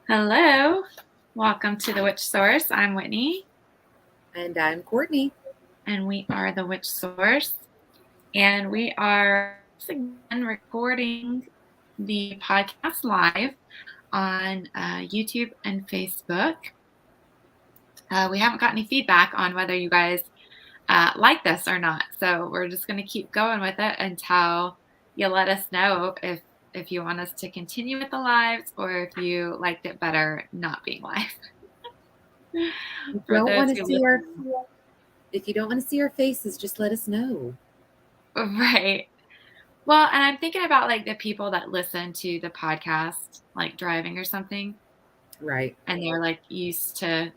Hello, welcome to the Witch Source. I'm Whitney, And I'm Courtney. and we are the Witch Source. And we are again recording the podcast live on YouTube and Facebook. We haven't got any feedback on whether you guys like this or not, so we're just going to keep going with it until you let us know if you want us to continue with the lives or if you liked it better not being live. You For don't those want to who see our listen. if you don't want to see our faces, just let us know. Right. Well, and I'm thinking about like the people that listen to the podcast, like driving or something, Right. and they're like used to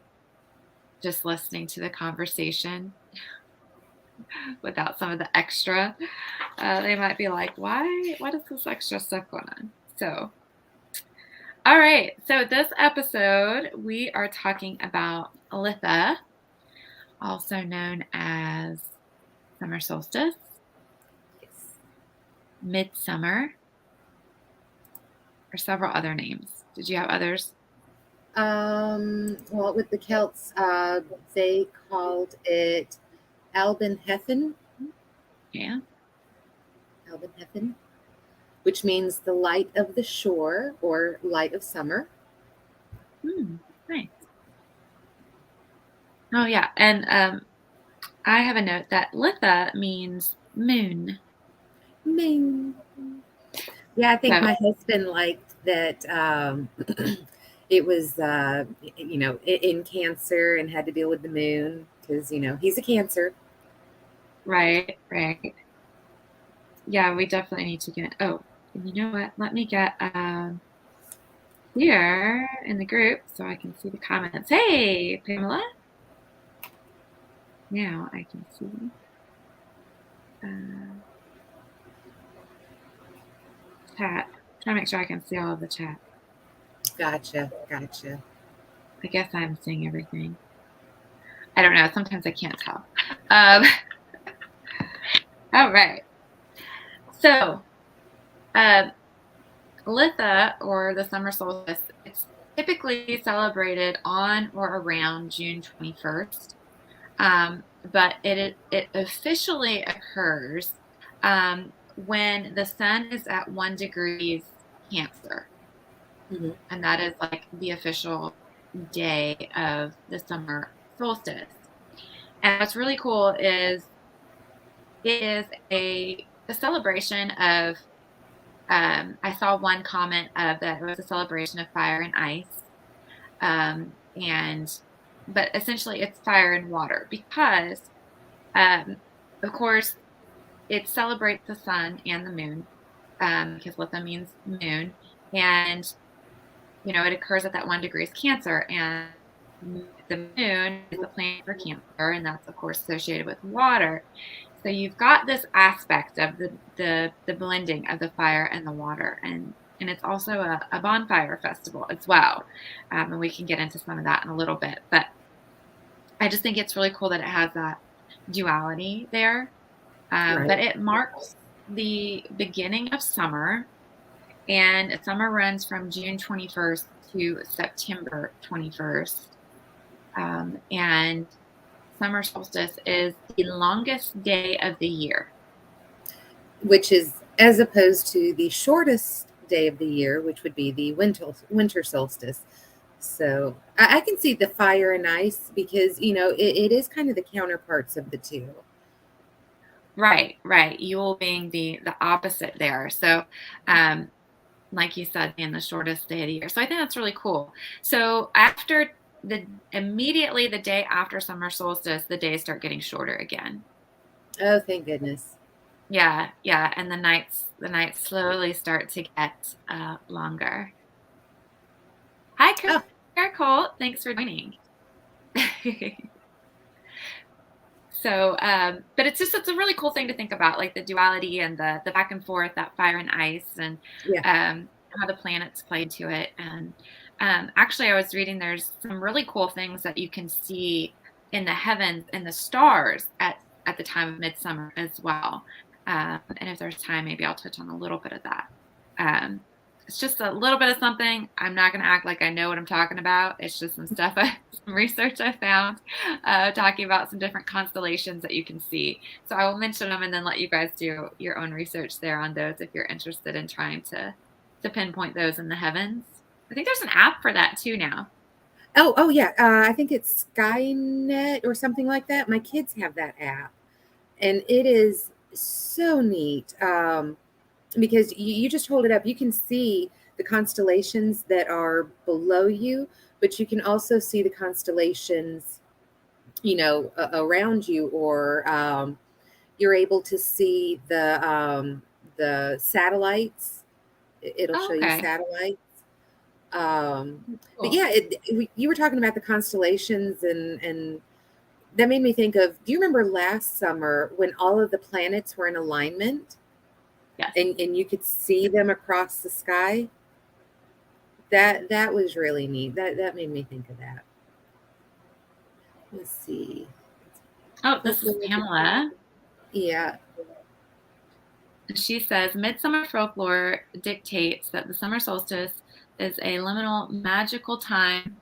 just listening to the conversation without some of the extra. They might be like, why? What is this extra stuff going on? So, all right. So, this episode, we are talking about Litha, also known as Summer Solstice, Yes. Midsummer, or several other names. Did you have others? Well, with the Celts, they called it Albenheffen, Yeah. Albenheffen, which means the light of the shore or light of summer. Nice. Oh, yeah. And I have a note that Litha means moon. Ming. Yeah, I think So, my husband liked that. It was, in Cancer and had to deal with the moon because he's a Cancer. right, right. Yeah, we definitely need to get. Oh, and you know what? Let me get here in the group so I can see the comments. Hey, Pamela. Now I can see uh, chat. Trying to make sure I can see all of the chat. Gotcha, gotcha. I guess I'm seeing everything. I don't know. Sometimes I can't tell. Um, all right. So, uh, Litha, or the summer solstice, it's typically celebrated on or around June 21st, but it officially occurs when the sun is at 1 degree Cancer, Hmm. and that is like the official day of the summer solstice. And what's really cool is it is a celebration of I saw one comment of that it was a celebration of fire and ice. And but essentially it's fire and water because um, of course it celebrates the sun and the moon, because Litha means moon, and it occurs at that 1 degree Cancer, and the moon is the planet for Cancer, and that's of course associated with water. So you've got this aspect of the blending of the fire and the water, and it's also a bonfire festival as well. And we can get into some of that in a little bit, but I just think it's really cool that it has that duality there. Right. But it marks the beginning of summer, and summer runs from June 21st to September 21st. And summer solstice is the longest day of the year. Which is as opposed to the shortest day of the year, which would be the winter solstice. So I can see the fire and ice because it is kind of the counterparts of the two. Right, right. Yule being the opposite there. So, um, like you said, being the shortest day of the year. So I think that's really cool. So after immediately the day after summer solstice, the days start getting shorter again. Oh, thank goodness. Yeah, yeah, and the nights slowly start to get longer. Hi, Oh, Carol. Thanks for joining. So, but it's a really cool thing to think about, like the duality and the back and forth, that fire and ice, and yeah. how the planets play into it. And actually, I was reading there's some really cool things that you can see in the heavens and the stars at the time of midsummer as well. And if there's time, maybe I'll touch on a little bit of that. Um, It's just a little bit of something. I'm not going to act like I know what I'm talking about. It's just some stuff, some research I found, talking about some different constellations that you can see. So I will mention them and then let you guys do your own research there on those if you're interested in trying to pinpoint those in the heavens. I think there's an app for that too now. Oh yeah. I think it's Skynet or something like that. My kids have that app, and it is so neat. Because you just hold it up, you can see the constellations that are below you, but you can also see the constellations, around you, or you're able to see the satellites. It'll Oh, show you okay. satellites. Um, but Cool. yeah, you were talking about the constellations, and that made me think of. Do you remember last summer when all of the planets were in alignment? Yes. And you could see them across the sky. That was really neat. That made me think of that. Let's see. Oh, this is Folklore. Pamela. Yeah. She says midsummer folklore dictates that the summer solstice is a liminal magical time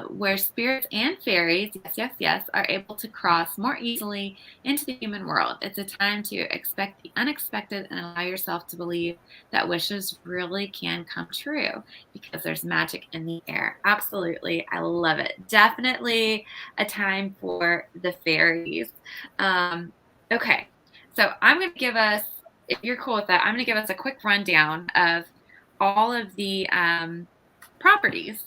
where spirits and fairies, yes, yes, yes, are able to cross more easily into the human world. It's a time to expect the unexpected and allow yourself to believe that wishes really can come true because there's magic in the air. Absolutely. I love it. Definitely a time for the fairies. Okay. So I'm going to give us, if you're cool with that, I'm going to give us a quick rundown of all of the properties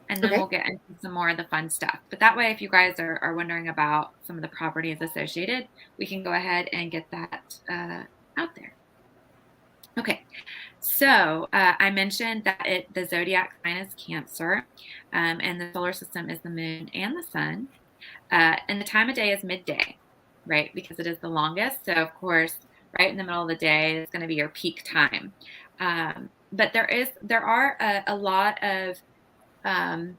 and then we'll Okay. get into some more of the fun stuff. But that way, if you guys are wondering about some of the properties associated, we can go ahead and get that out there. Okay, so I mentioned that the zodiac sign is Cancer, and the solar system is the moon and the sun, and the time of day is midday, right? Because it is the longest. So of course, right in the middle of the day is going to be your peak time. But there are a lot of um,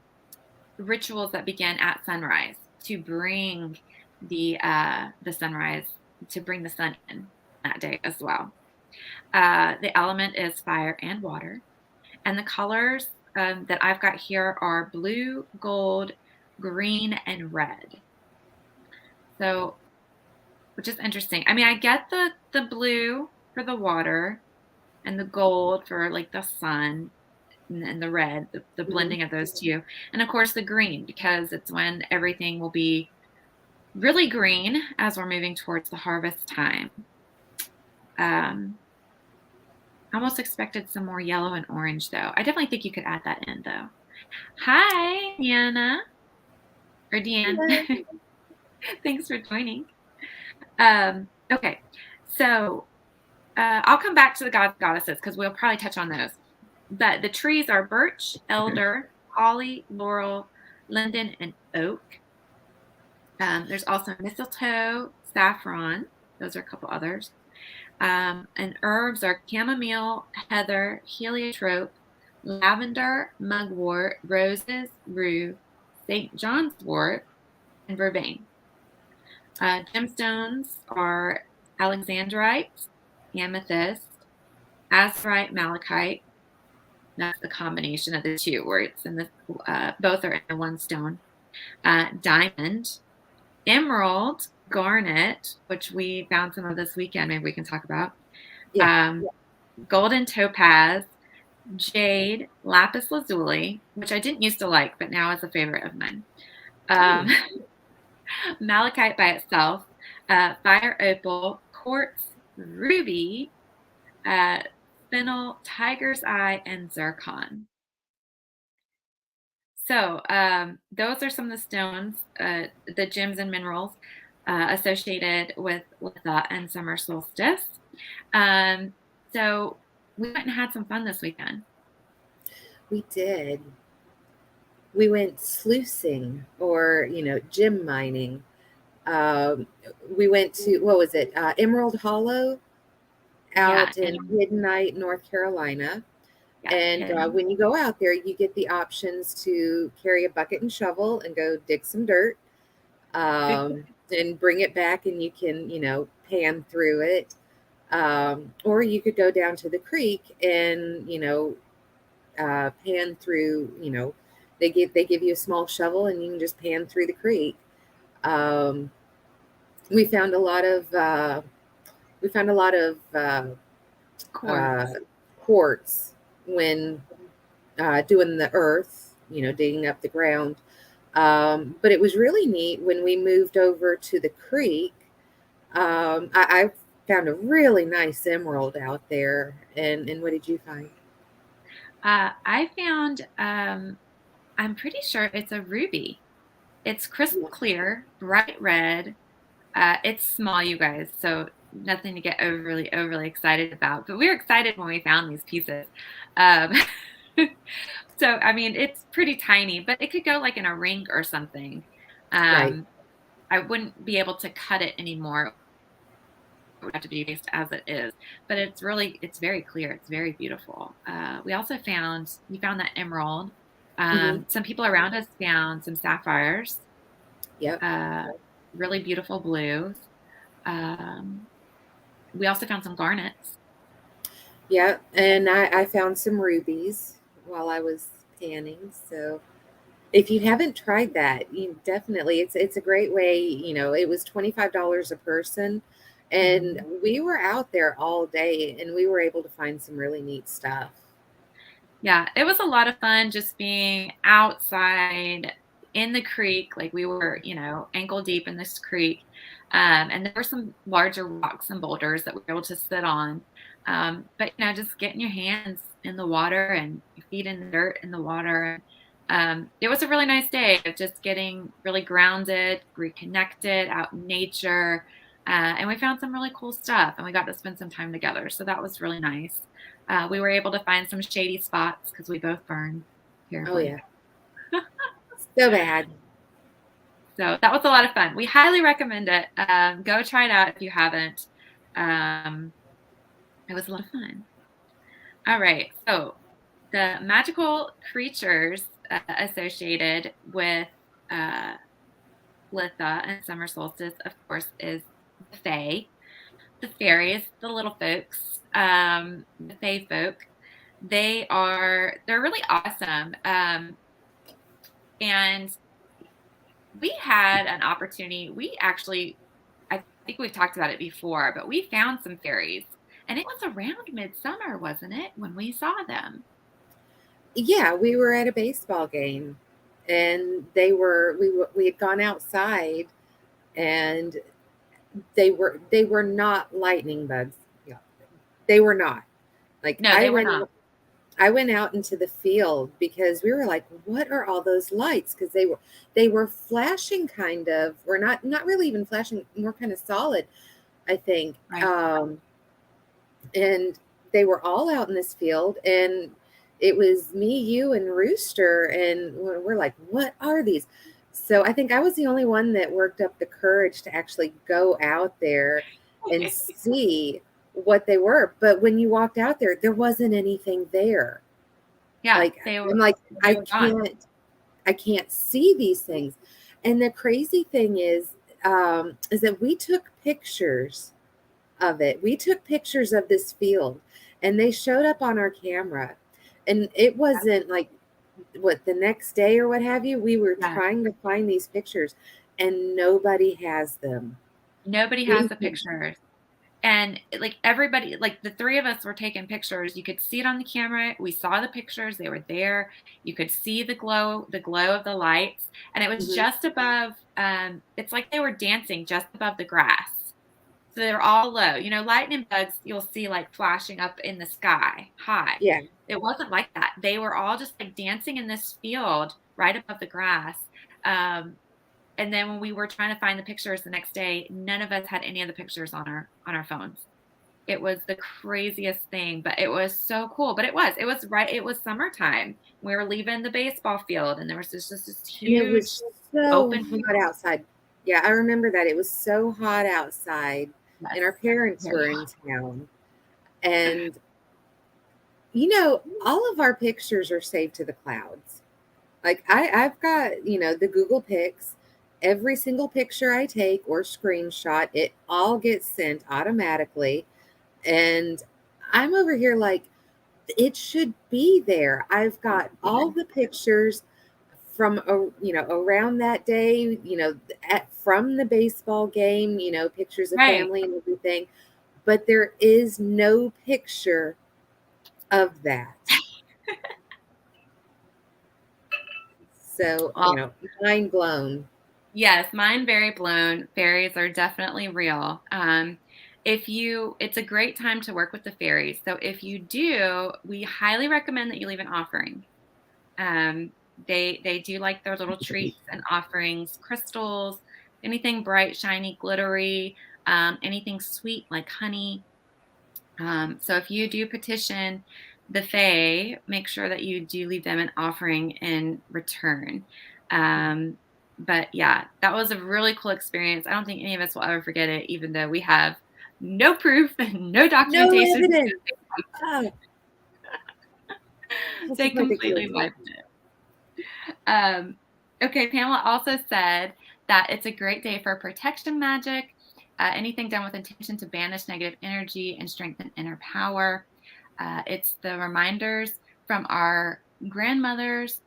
rituals that begin at sunrise to bring the sunrise, to bring the sun in that day as well. The element is fire and water, and the colors that I've got here are blue, gold, green, and red. So, which is interesting. I mean, I get the blue for the water and the gold for like the sun, and the red, the Hmm. blending of those two, and of course the green because it's when everything will be really green as we're moving towards the harvest time. Um, I almost expected some more yellow and orange though. I definitely think you could add that in though. Hi, Deanna or Deanne. Hello. Thanks for joining. Okay, so I'll come back to the gods and goddesses because we'll probably touch on those. But the trees are birch, elder, holly, laurel, linden, and oak. There's also mistletoe, saffron. Those are a couple others. And herbs are chamomile, heather, heliotrope, lavender, mugwort, roses, rue, St. John's wort, and vervain. Gemstones are alexandrite, amethyst, azurite, malachite. That's the combination of the two, where it's in the both are in one stone. Diamond, emerald, garnet, which we found some of this weekend. Maybe we can talk about. Yeah. Um, golden topaz, jade, lapis lazuli, which I didn't used to like, but now is a favorite of mine. Um, Mm. malachite by itself, fire opal, quartz, ruby, uh, fennel, tiger's eye, and zircon. So those are some of the stones, the gems and minerals associated with Litha and summer solstice. Um, so we went and had some fun this weekend. We did. We went sluicing, or gem mining. Um, we went to, what was it? Emerald Hollow Yeah, out in and Hiddenite, North Carolina. yes, And hidden. when you go out there, you get the options to carry a bucket and shovel and go dig some dirt, and bring it back, and you can, pan through it. Or you could go down to the creek and, pan through, they give you a small shovel and you can just pan through the creek. Um, we found a lot of we found a lot of uh, Quartz. quartz when doing the earth, digging up the ground. But it was really neat when we moved over to the creek. I found a really nice emerald out there. And what did you find? I found, I'm pretty sure it's a ruby. It's crystal Yeah. clear, bright red. It's small, you guys, so nothing to get overly excited about. But we were excited when we found these pieces. Um, so I mean, it's pretty tiny, but it could go like in a ring or something. Right. Um, I wouldn't be able to cut it anymore. It would have to be based as it is, but it's very clear. It's very beautiful. We found that emerald. Hmm. Some people around us found some sapphires, Yep. uh, really beautiful blues. Um, we also found some garnets. Yeah. And I found some rubies while I was panning. So if you haven't tried that, you definitely it's a great way. It was $25 a person, and Mhm. we were out there all day, and we were able to find some really neat stuff. Yeah, it was a lot of fun just being outside in the creek. Like we were, ankle deep in this creek. And there were some larger rocks and boulders that we were able to sit on. But, just getting your hands in the water and your feet in the dirt in the water. It was a really nice day of just getting really grounded, reconnected out in nature. And we found some really cool stuff and we got to spend some time together. So that was really nice. We were able to find some shady spots because we both burned Oh terribly. yeah, so bad. So that was a lot of fun. We highly recommend it. Go try it out if you haven't. Um, it was a lot of fun. All right. So the magical creatures associated with uh, Litha and Summer Solstice, of course, is the Fae, the fairies, the little folks, the Fae folk. They're really awesome. And we had an opportunity. I think we've talked about it before, but we found some fairies. And it was around midsummer, wasn't it, when we saw them? Yeah, we were at a baseball game, and we had gone outside, and they were not lightning bugs. Yeah, they were not. Like No, they were not. I went out into the field because we were like, what are all those lights? Because they were flashing kind of, or not really even flashing, more kind of solid, I think. Right. And they were all out in this field, and it was me, you, and Rooster, and we're like, what are these? So I think I was the only one that worked up the courage to actually go out there and see what they were. But when you walked out there, there wasn't anything there. Yeah, Like, I'm like, they I were gone. can't see these things. And the crazy thing is that we took pictures of it. We took pictures of this field, and they showed up on our camera. And it wasn't like what the next day or what have you. We were Yeah. trying to find these pictures, and nobody has them. Nobody has We, the pictures. And like everybody, like the three of us were taking pictures. You could see it on the camera. We saw the pictures. They were there. You could see the glow of the lights. And it was mhm. just above, it's like they were dancing just above the grass. So they were all low. Lightning bugs you'll see like flashing up in the sky high. Yeah, It wasn't like that. They were all just like dancing in this field right above the grass. Um, and then when we were trying to find the pictures the next day, none of us had any of the pictures on our phones. It was the craziest thing, but it was so cool. But it was summertime. We were leaving the baseball field and there was just this and it huge was so open hot field. outside. Yeah, I remember that. It was so hot outside, Yes. and our parents Very were in town. And all of our pictures are saved to the clouds. Like I've got, the Google Pics. Every single picture I take or screenshot, it all gets sent automatically. And I'm over here like, it should be there. I've got all the pictures from around that day, from the baseball game, pictures of Right. family and everything, but there is no picture of that. So, Well, mind blown. yes, mine very blown. Fairies are definitely real. It's a great time to work with the fairies. So if you do, we highly recommend that you leave an offering. Um, they do like their little treats and offerings, crystals, anything bright, shiny, glittery, anything sweet like honey. So if you do petition the Fae, make sure that you do leave them an offering in return. Um, but yeah, that was a really cool experience. I don't think any of us will ever forget it, even though we have no proof and no No documentation. evidence. Oh, that's They the part that completely kills me. wiped it. Okay, Pamela also said that it's a great day for protection magic, anything done with intention to banish negative energy and strengthen inner power. It's the reminders from our grandmothers,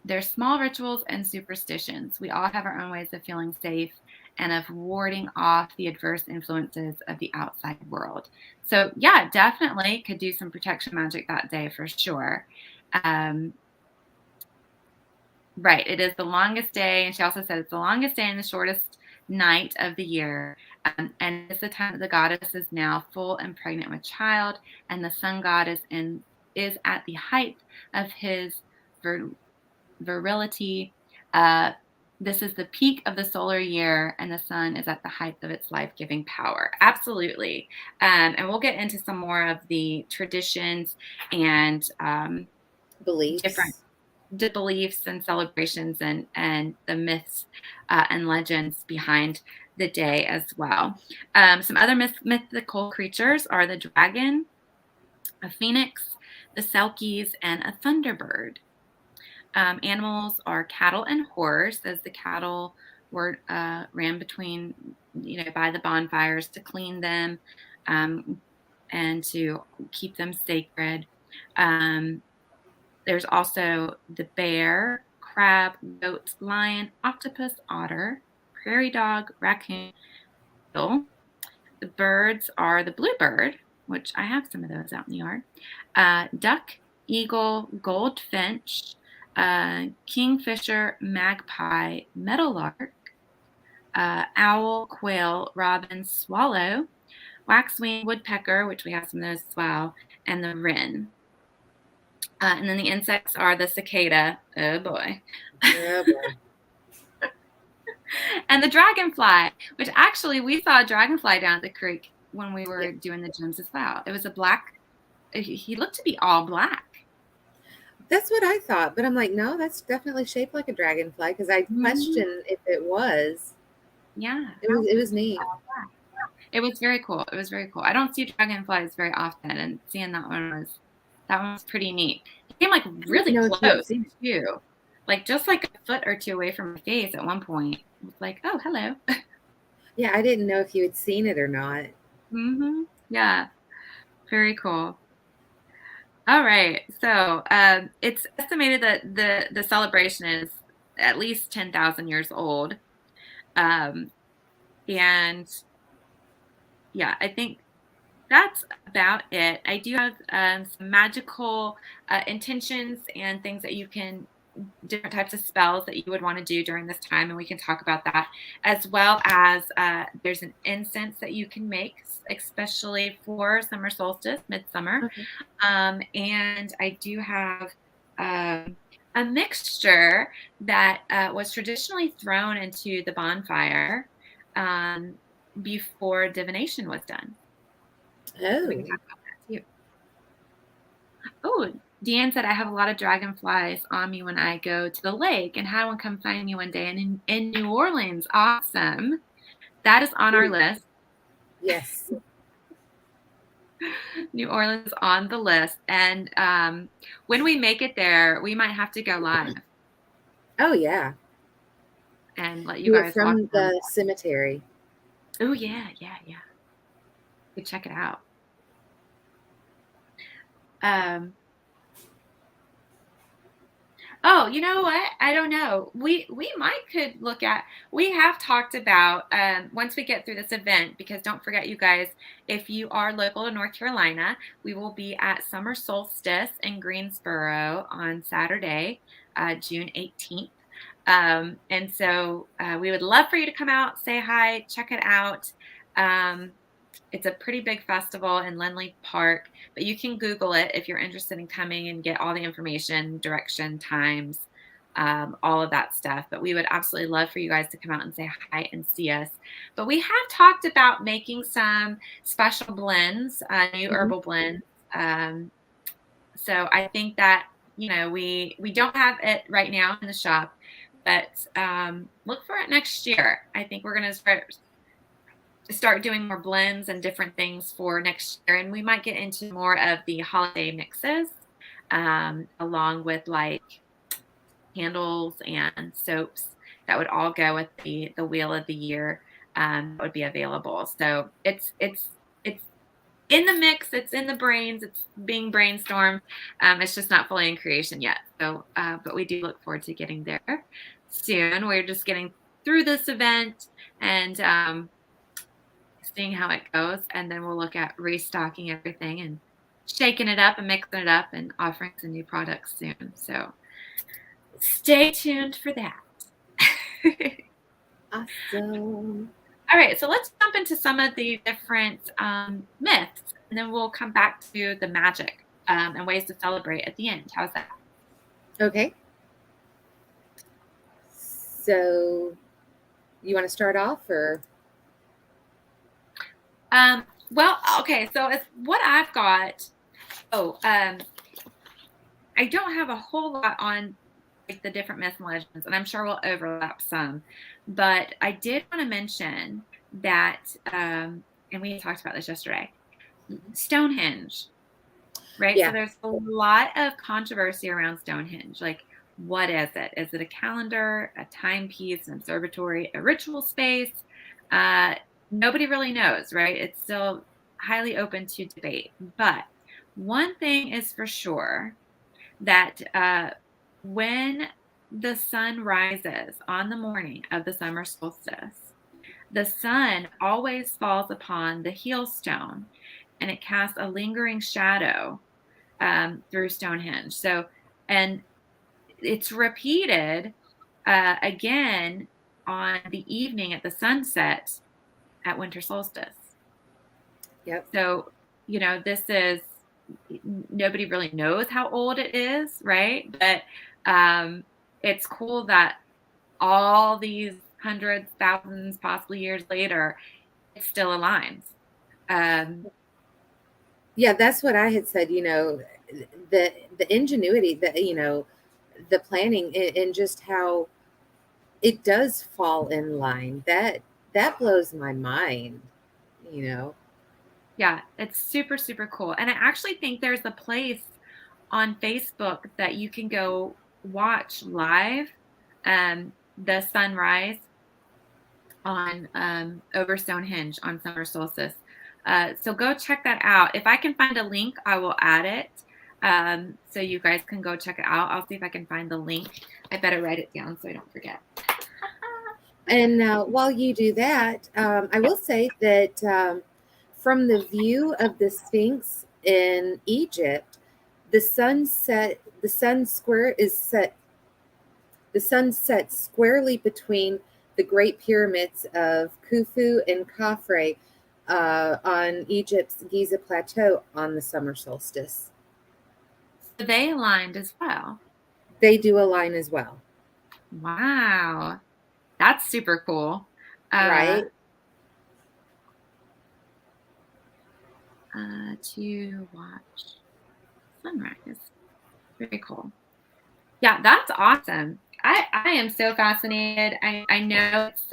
their small rituals and superstitions. We all have our own ways of feeling safe and of warding off the adverse influences of the outside world. So, yeah, definitely could do some protection magic that day for sure. Um, Right, it is the longest day, and she also said it's the longest day and the shortest night of the year, and it's the time that the goddess is now full and pregnant with child, and the sun god is at the height of his vir virility. Uh, this is the peak of the solar year, and the sun is at the height of its life-giving power. Absolutely, and we'll get into some more of the traditions and, different Beliefs. the beliefs and celebrations and the myths and legends behind the day as well. Some other mythical creatures are the dragon, a phoenix, the selkies, and a thunderbird. Animals are cattle and horse, as the cattle were ran between, by the bonfires to clean them um, and to keep them sacred. Um, there's also the bear, crab, goat, lion, octopus, otter, prairie dog, raccoon, eagle. The birds are the bluebird, which I have some of those out in the yard, duck, eagle, goldfinch, kingfisher, magpie, meadowlark, owl, quail, robin, swallow, waxwing, woodpecker, which we have some of those as well, and the wren. And then the insects are the cicada. Oh boy. Oh boy. And the dragonfly, which actually we saw a dragonfly down at the creek when we Yeah. were doing the gyms as well. It was a black, he looked to be all black. That's what I thought, but I'm like, no, that's definitely shaped like a dragonfly because I Mhm. questioned if it was. Yeah, It was neat. all black. It was very cool. It was very cool. I don't see dragonflies very often, and seeing that one was pretty neat. It came like I didn't really know if you had close seen it. too, like just like a foot or two away from my face at one point. I was like, oh, hello. Yeah, I didn't know if you had seen it or not. Yeah, very cool. All right. So it's estimated that the celebration is at least 10,000 years old. Um, and yeah, I think that's about it. I do have some magical intentions and things that you can, different types of spells that you would want to do during this time, and we can talk about that, as well as there's an incense that you can make, especially for summer solstice, midsummer. Okay. And I do have a mixture that was traditionally thrown into the bonfire um, before divination was done. So we can Oh, talk about that too. Oh, Deanne said I have a lot of dragonflies on me when I go to the lake and had one come find me one day and in New Orleans. Awesome. That is on our list. yes. New Orleans on the list. And when we make it there, we might have to go live Oh, yeah. and let you Do it guys walk from around. the cemetery. Oh, yeah, yeah, yeah. You check it out. Um, Oh, you know what? I don't know. We might could look at. We have talked about once we get through this event, because don't forget, you guys, if you are local to North Carolina, we will be at Summer Solstice in Greensboro on Saturday, June 18th. And so we would love for you to come out, say hi, check it out. Um, it's a pretty big festival in Lenley Park, but you can Google it if you're interested in coming and get all the information, direction, times, all of that stuff. But we would absolutely love for you guys to come out and say hi and see us. But we have talked about making some special blends, new Mhm. herbal blends. Um, so I think that, we don't have it right now in the shop, but look for it next year. I think we're going to start doing more blends and different things for next year. And we might get into more of the holiday mixes, along with like candles and soaps that would all go with the wheel of the year, that would be available. So it's in the mix, it's in the brains, it's being brainstormed. It's just not fully in creation yet. So but we do look forward to getting there soon. We're just getting through this event and seeing how it goes, and then we'll look at restocking everything and shaking it up and mixing it up and offering some new products soon. So stay tuned for that. Awesome. All right, so let's jump into some of the different myths, and then we'll come back to the magic, and ways to celebrate at the end. How's that? Okay. So you want to start off or? Well, okay, so it's what I've got. Oh, I don't have a whole lot on like the different myths and legends, and I'm sure we'll overlap some. But I did want to mention that, and we talked about this yesterday, Stonehenge, right? So Yeah. there's a lot of controversy around Stonehenge. Like, what is it? Is it a calendar, a timepiece, an observatory, a ritual space? Uh, Nobody really knows, right? It's still highly open to debate. But one thing is for sure, that when the sun rises on the morning of the summer solstice, the sun always falls upon the heel stone and it casts a lingering shadow through Stonehenge. So, and it's repeated again on the evening at the sunset at winter solstice. Yep. So, this is, nobody really knows how old it is, right? But it's cool that all these hundreds, thousands, possibly years later, it still aligns. Um, Yeah, that's what I had said. The ingenuity, the planning, and just how it does fall in line. That blows my mind. You know. yeah, it's super, super cool. And I actually think there's a place on Facebook that you can go watch live, the sunrise on over Stonehenge on summer solstice. So go check that out. If I can find a link, I will add it. So you guys can go check it out. I'll see if I can find the link. I better write it down so I don't forget. And while you do that, I will say that from the view of the Sphinx in Egypt, the sun sets squarely between the Great Pyramids of Khufu and Khafre on Egypt's Giza Plateau on the summer solstice. So they aligned as well. They do align as well. Wow. That's super cool. Right? To watch sunrise. Very cool. Yeah, that's awesome. I am so fascinated. I know it's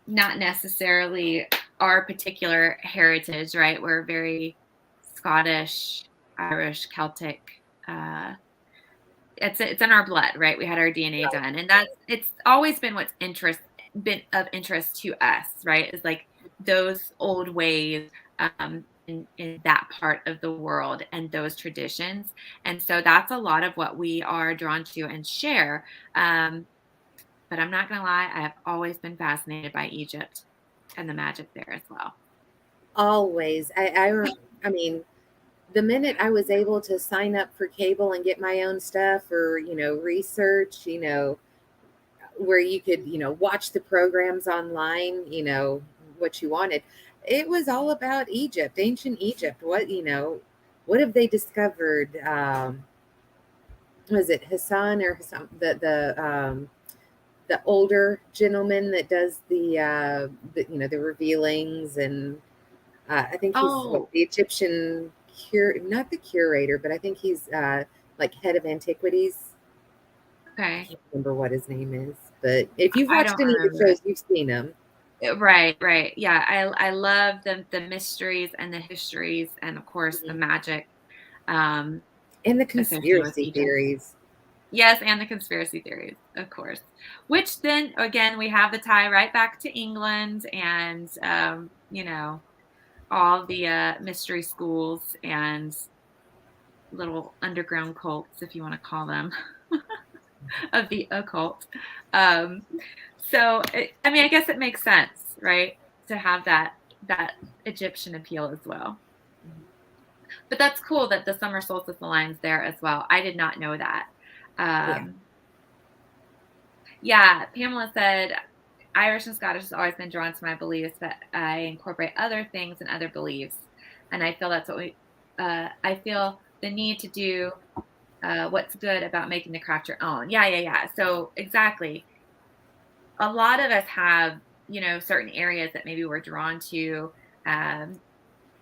not necessarily our particular heritage, right? We're very Scottish, Irish, Celtic. It's in our blood, right? We had our DNA done, and it's always been been of interest to us, right? Is like those old ways, and in that part of the world and those traditions. And so that's a lot of what we are drawn to and share. But I'm not gonna lie, I have always been fascinated by Egypt and the magic there as well. Always. I mean, the minute I was able to sign up for cable and get my own stuff or, research, where you could, watch the programs online, what you wanted. It was all about Egypt, ancient Egypt. What have they discovered? Was it Hassan or Hassan, the older gentleman that does the revealings, and I think he's what, Oh, the Egyptian not the curator, but I think he's like head of antiquities. I okay. can't remember what his name is, but if you've I watched don't any of the remember it. shows, you've seen him. Right, right. Yeah, I love the mysteries and the histories and of course the Mhm. magic um And the associated with conspiracy Egypt. theories. Yes, and the conspiracy theories, of course. Which then again we have the tie right back to England and all the mystery schools and little underground cults, if you want to call them, of the occult. Um, I mean, I guess it makes sense, right, to have that Egyptian appeal as well. But that's cool that the summer solstice aligns there as well. I did not know that. Yeah. Um, yeah, Pamela said Irish and Scottish has always been drawn to my beliefs, but I incorporate other things and other beliefs, and I feel that's what we. I feel the need to do what's good about making the craft your own. Yeah, yeah, yeah. So exactly, a lot of us have certain areas that maybe we're drawn to um,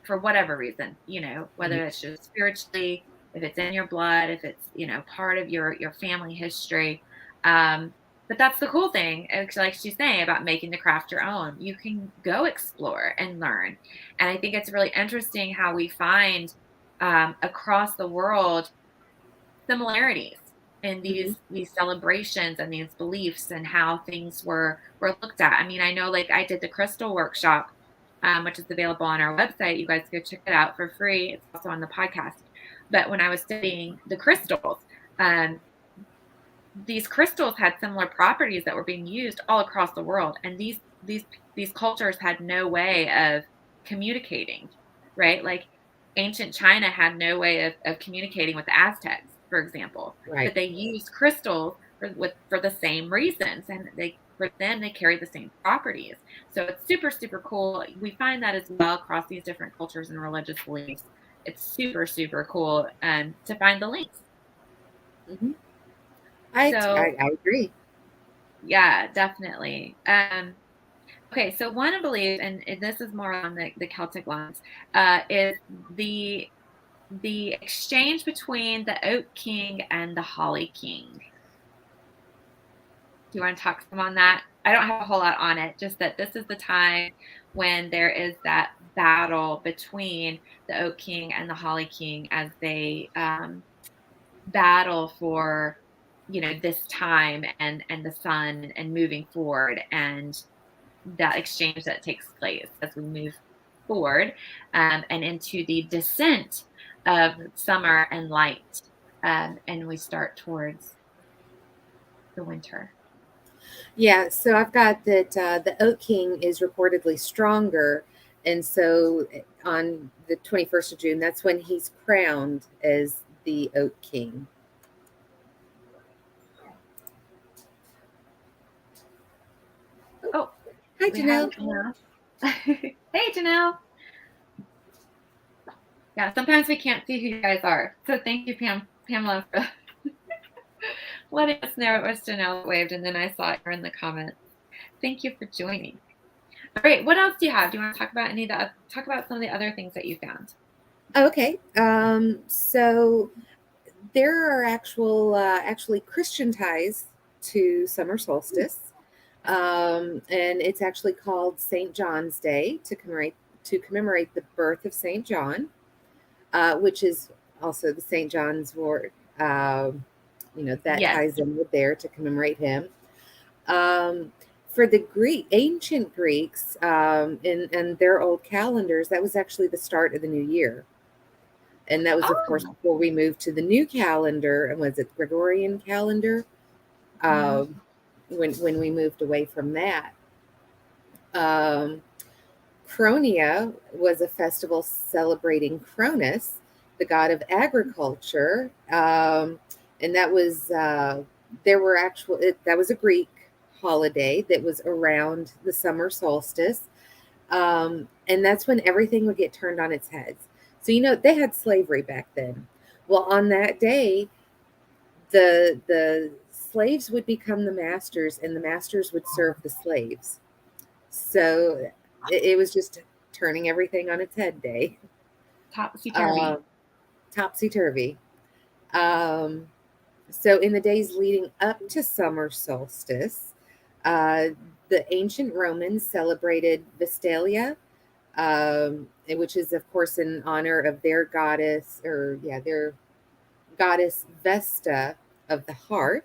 for whatever reason. Mhm. Whether it's just spiritually, if it's in your blood, if it's part of your family history. Um, but that's the cool thing, like she's saying about making the craft your own. You can go explore and learn, and I think it's really interesting how we find across the world similarities in Mhm. these celebrations and these beliefs and how things were looked at. I mean, I know like I did the crystal workshop, which is available on our website. You guys go check it out for free. It's also on the podcast. But when I was studying the crystals, um, these crystals had similar properties that were being used all across the world, and these cultures had no way of communicating, right? Like ancient China had no way of communicating with the Aztecs, for example, but Right. they used crystals for the same reasons, and for them they carry the same properties. So it's super super cool. We find that as well across these different cultures and religious beliefs. It's super super cool to find the links. Mhm. I So I agree. yeah, definitely. Okay, so one belief, and this is more on the Celtic lines, is the exchange between the Oak King and the Holly King. Do you want to talk some on that? I don't have a whole lot on it, just that this is the time when there is that battle between the Oak King and the Holly King as they battle for this time and the sun and moving forward and that exchange that takes place as we move forward and into the descent of summer and light, and we start towards the winter. Yeah, so I've got that the Oak King is reportedly stronger. And so on the 21st of June, that's when he's crowned as the Oak King. Oh, Oh, hi, we have Janelle. Janelle. Hey, Janelle. Yeah, sometimes we can't see who you guys are, so thank you, Pamela, for letting us know it was Janelle that waved, and then I saw it in the comments. Thank you for joining. All right, what else do you have? Do you want to talk about talk about some of the other things that you found? Okay. So there are actually Christian ties to summer solstice. And it's actually called St. John's Day to commemorate the birth of St. John, which is also the St. John's wort. That Yes. ties in with there to commemorate him. Um, For the ancient Greeks, in their old calendars, that was actually the start of the new year. And that was, of course, Oh. before we moved to the new calendar. And was it Gregorian calendar? Mhm. Um, when we moved away from that. Um, Cronia was a festival celebrating Cronus, the god of agriculture, and that was there were that was a Greek holiday that was around the summer solstice, and that's when everything would get turned on its heads. So they had slavery back then. Well, on that day, the slaves would become the masters, and the masters would serve the slaves. So it was just turning everything on its head day. Topsy turvy. Um, Topsy turvy. Um, so in the days leading up to summer solstice, uh, the ancient Romans celebrated Vestalia, which is, of course, in honor of their goddess, or yeah, their goddess Vesta of the hearth.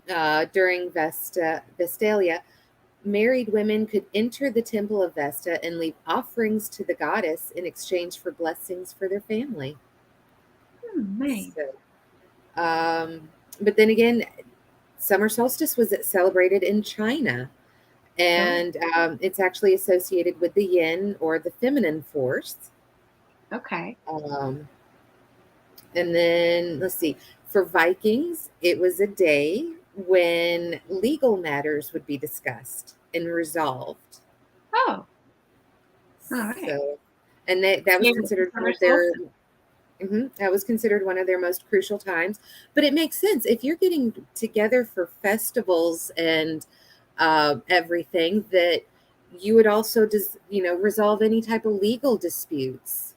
During Vestalia, married women could enter the temple of Vesta and leave offerings to the goddess in exchange for blessings for their family. Nice. So, but then again, summer solstice was celebrated in China, Oh, and it's actually associated with the yin, or the feminine force. okay. Um, and then let's see, for Vikings, it was a day when legal matters would be discussed and resolved. Oh, all right. So, and that was Favorite considered one summer of their solstice. that was considered one of their most crucial times. But it makes sense if you're getting together for festivals and everything, that you would also just resolve any type of legal disputes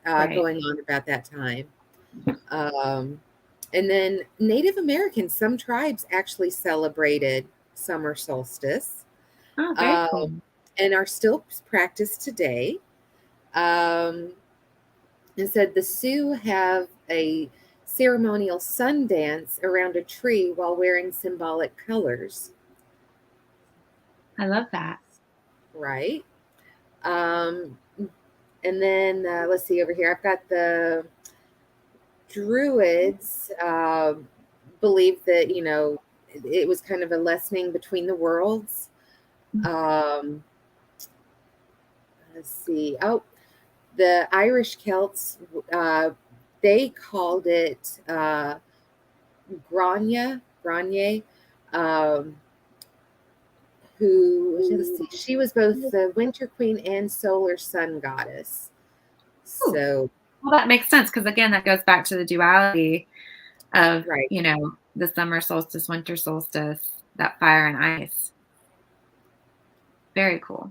Right. going on about that time. Um, and then Native Americans, some tribes actually celebrated summer solstice, Oh, very um, cool. and are still practiced today. Um, and said the Sioux have a ceremonial sun dance around a tree while wearing symbolic colors, I love that. right? Um, and then let's see over here. I've got the Druids believe that it was kind of a lessening between the worlds. Um, let's see. Oh, the Irish Celts, they called it Grania, um, who, let's see, she was both the winter queen and solar sun goddess. Ooh, So, well, that makes sense because again, that goes back to the duality of, right. the summer solstice, winter solstice, that fire and ice. Very cool.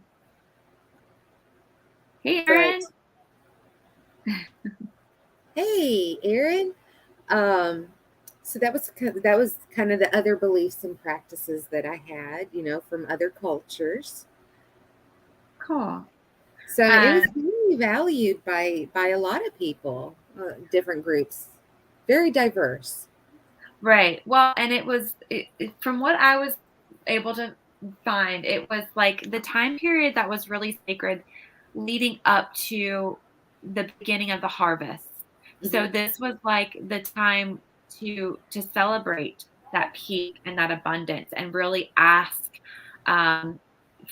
Hey, Erin. But hey, Aaron, um, so that was kind of the other beliefs and practices that I had, from other cultures. Cool. So it was Um, really valued by a lot of people, different groups, very diverse. right. Well, and from what I was able to find, it was like the time period that was really sacred leading up to the beginning of the harvest. So Hmm. this was like the time to celebrate that peak and that abundance and really ask um,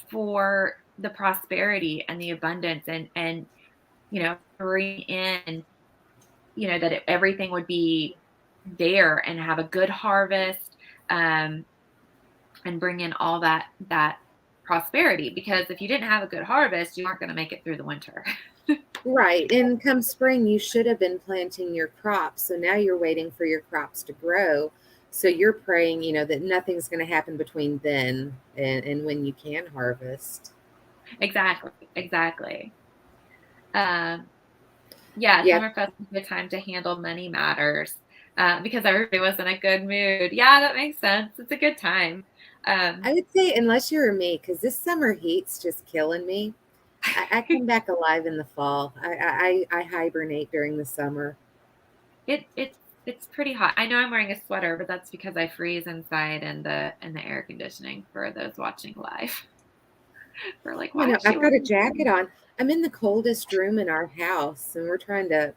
for the prosperity and the abundance and bring in that everything would be there and have a good harvest, um, and bring in all that prosperity. Because if you didn't have a good harvest, you aren't going to make it through the winter. Right. And come spring, you should have been planting your crops. So now you're waiting for your crops to grow. So you're praying, that nothing's going to happen between then and when you can harvest. Exactly, exactly. Um, yeah, Yeah. Summerfest is a good time to handle money matters because everybody was in a good mood. Yeah, that makes sense. It's a good time. Um, I would say, unless you're me, because this summer heat's just killing me. I come back alive in the fall. I hibernate during the summer. it's It's pretty hot. I know I'm wearing a sweater, but that's because I freeze inside in the air conditioning for those watching live. We're like, You why know, is she I've got a wearing jacket this? on. I'm in the coldest room in our house, and we're trying to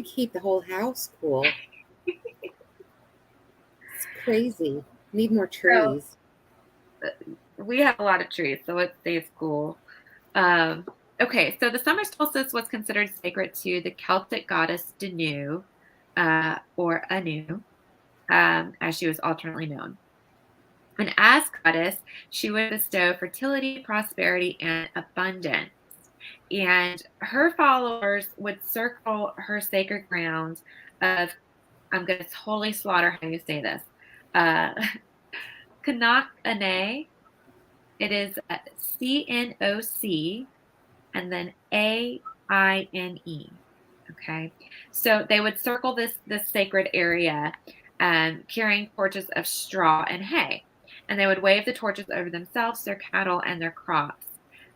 keep the whole house cool. It's crazy. Need more So trees. we have a lot of trees, so it stays cool. Um, okay, so the summer solstice was considered sacred to the Celtic goddess Danu, or Anu, as she was alternately known. And as goddess, she would bestow fertility, prosperity, and abundance. And her followers would circle her sacred ground of, I'm going to totally slaughter how you say this, uh, Canuck. It is CNOC and then AINE. Okay. So they would circle this sacred area, carrying torches of straw and hay. And they would wave the torches over themselves, their cattle, and their crops.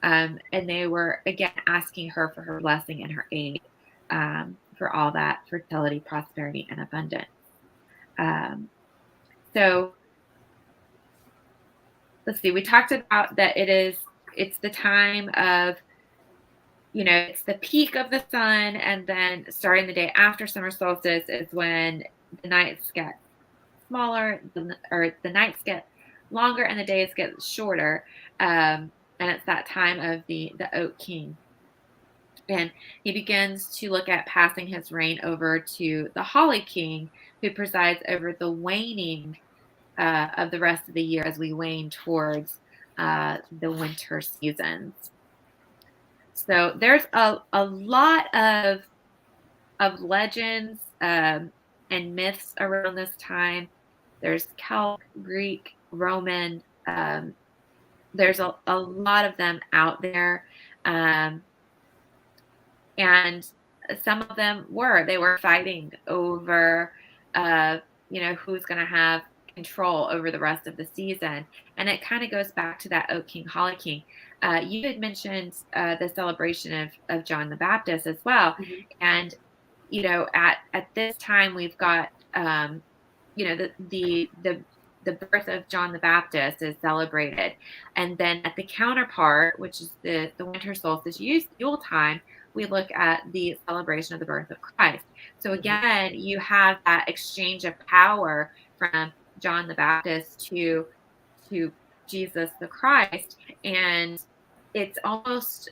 And they were again asking her for her blessing and her aid, for all that fertility, prosperity, and abundance. Um, so let's see. We talked about that it's the time of, it's the peak of the sun, and then starting the day after summer solstice is when the nights get smaller, or the nights get longer and the days get shorter. And it's that time of the Oak King. And he begins to look at passing his reign over to the Holly King, who presides over the waning, of the rest of the year as we wane towards, the winter seasons. So there's a lot of legends, and myths around this time. There's Celtic, Greek, Roman. There's a lot of them out there. Um, and some of them they were fighting over, uh, who's going to have control over the rest of the season. And it kind of goes back to that Oak King, Holly King. You had mentioned, the celebration of John the Baptist as well. Mhm. And at this time we've got, the birth of John the Baptist is celebrated, and then at the counterpart, which is the winter solstice, Yule time, we look at the celebration of the birth of Christ. So Mhm. again, you have that exchange of power from John the Baptist to Jesus the Christ, and it's almost,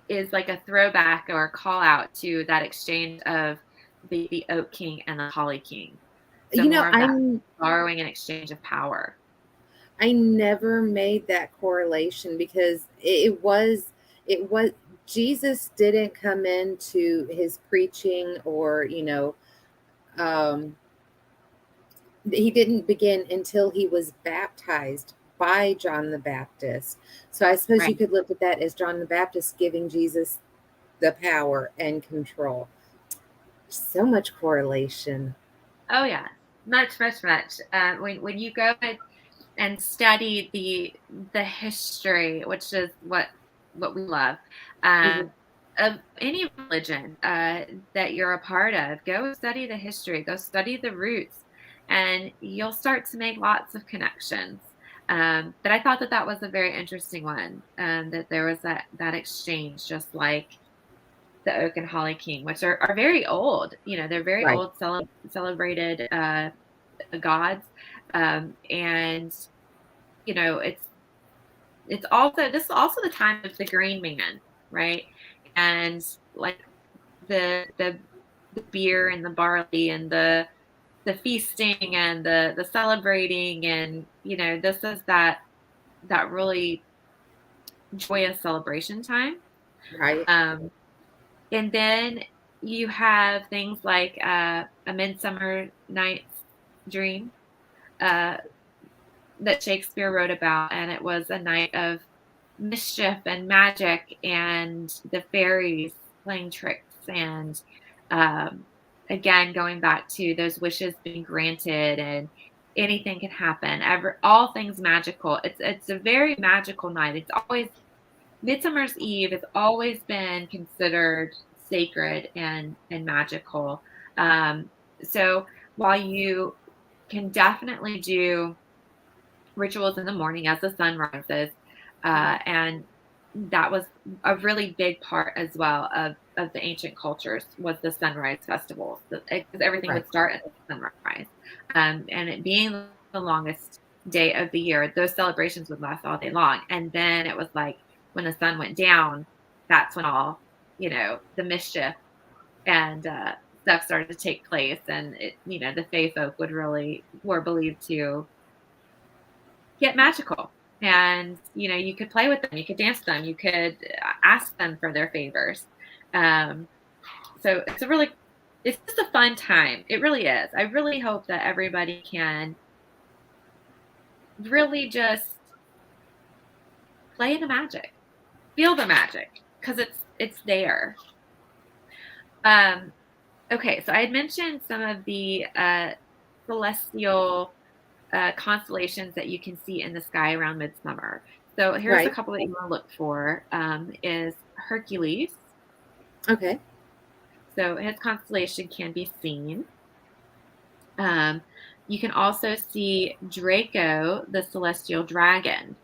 is like a throwback or a call out to that exchange of the Oak King and the Holly King. So You know, more of that borrowing and exchange of power. I never made that correlation because it was Jesus didn't come into his preaching, or um he didn't begin until he was baptized by John the Baptist. So I suppose you Right. could look at that as John the Baptist giving Jesus the power and control. So much correlation. Oh yeah. Much, much, much. When you go and study the history, which is what we love, Mhm. um, of any religion, that you're a part of. Go study the history. Go study the roots, and you'll start to make lots of connections. But I thought that was a very interesting one. That there was that exchange, just like the Oak and Holly King, which are very old. They're very Right. old, celebrated, gods, and it's also this is also the time of the Green Man, right? And like the the beer and the barley and the feasting and the celebrating, and this is that really joyous celebration time. Right. Um, and then you have things like, a Midsummer Night's Dream, uh, that Shakespeare wrote about, and it was a night of mischief and magic and the fairies playing tricks, and, um, again going back to those wishes being granted, and anything can happen. All things magical. It's a very magical night. It's always Midsummer's Eve has always been considered sacred and magical. So while you can definitely do rituals in the morning as the sun rises, and that was a really big part as well of the ancient cultures was the sunrise festivals, because everything Right. would start at the sunrise, and it being the longest day of the year, those celebrations would last all day long, and then it was like when the sun went down, that's when all the mischief and stuff started to take place, and the fae folk were believed to get magical. And you could play with them, you could dance with them, you could ask them for their favors. um, so it's just a fun time. It really is. I really hope that everybody can really just play the magic, feel the magic, because it's there. um, okay, so I had mentioned some of the celestial constellations that you can see in the sky around midsummer. So here's a Right. couple that you want to look for. Is Hercules. Okay. So his constellation can be seen. Um, you can also see Draco, the celestial dragon,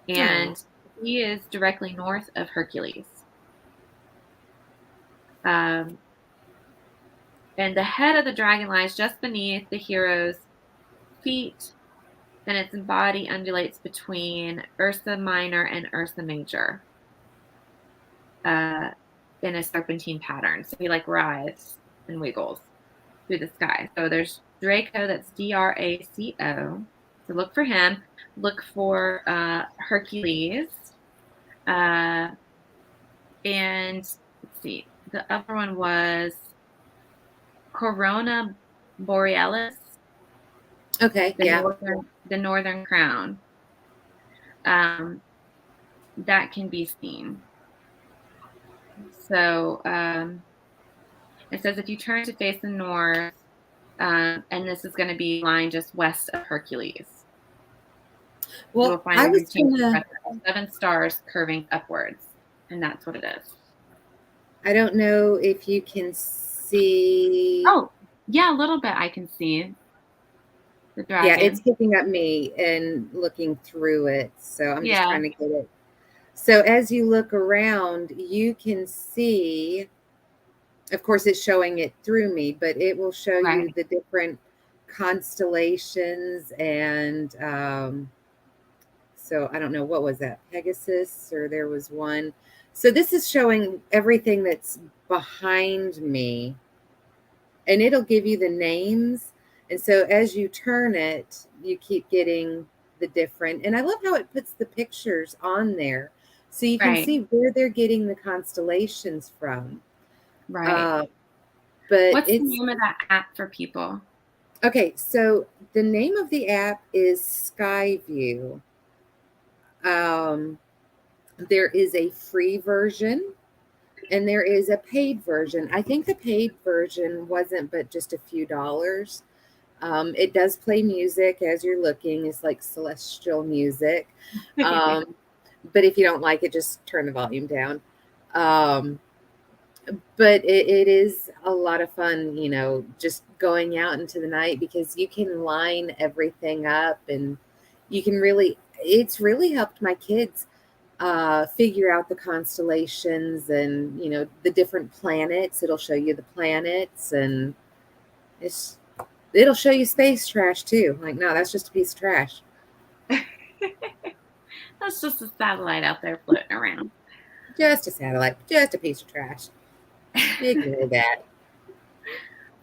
Oh. and he is directly north of Hercules. Um, and the head of the dragon lies just beneath the hero's feet, and its body undulates between Ursa Minor and Ursa Major, uh, in a serpentine pattern. So he like writhes and wiggles through the sky. So there's Draco, that's Draco. So look for him. Look for Hercules. Uh, and let's see, the other one was Corona Borealis, Okay. Yeah. the northern crown. Um, that can be seen. So it says if you turn to face the north, and this is going to be lying just west of Hercules, you will Well, find I a was routine gonna. of 7 stars curving upwards, and that's what it is. I don't know if you can see. Oh, yeah, a little bit I can see the Yeah, it's dragon. picking up me and looking through it. So I'm just Yeah, trying to get it. So as you look around, you can see, of course, it's showing it through me, but it will show you right. the different constellations. And so I don't know, what was that, Pegasus, or there was one. So this is showing everything that's behind me, and it'll give you the names. And so as you turn it, you keep getting the different. And I love how it puts the pictures on there so you can Right, see where they're getting the constellations from. right. Uh, but What's the it's name of that app for people? okay. So the name of the app is Skyview. Um, there is a free version and there is a paid version. I think the paid version wasn't but just a few dollars. It does play music as you're looking. It's like celestial music. Um, but if you don't like it, just turn the volume down. Um, but it is a lot of fun, just going out into the night because you can line everything up and you can it's really helped my kids figure out the constellations and, the different planets. It'll show you the planets and it's it'll show you space trash too. Like, no, that's just a piece of trash. That's just a satellite out there floating around. Just a satellite, just a piece of trash. Ignore that.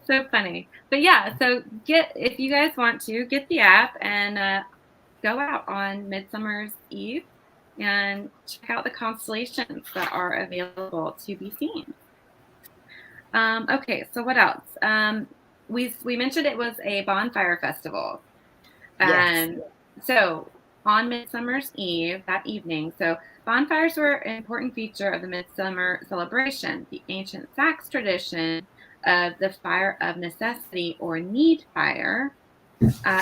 So funny. But yeah, so if you guys want to, get the app and go out on Midsummer's Eve and check out the constellations that are available to be seen. Okay, so what else? We mentioned it was a bonfire festival. Yes. Um, so on Midsummer's Eve, that evening, so bonfires were an important feature of the Midsummer celebration. The ancient Sax tradition of the fire of necessity or need fire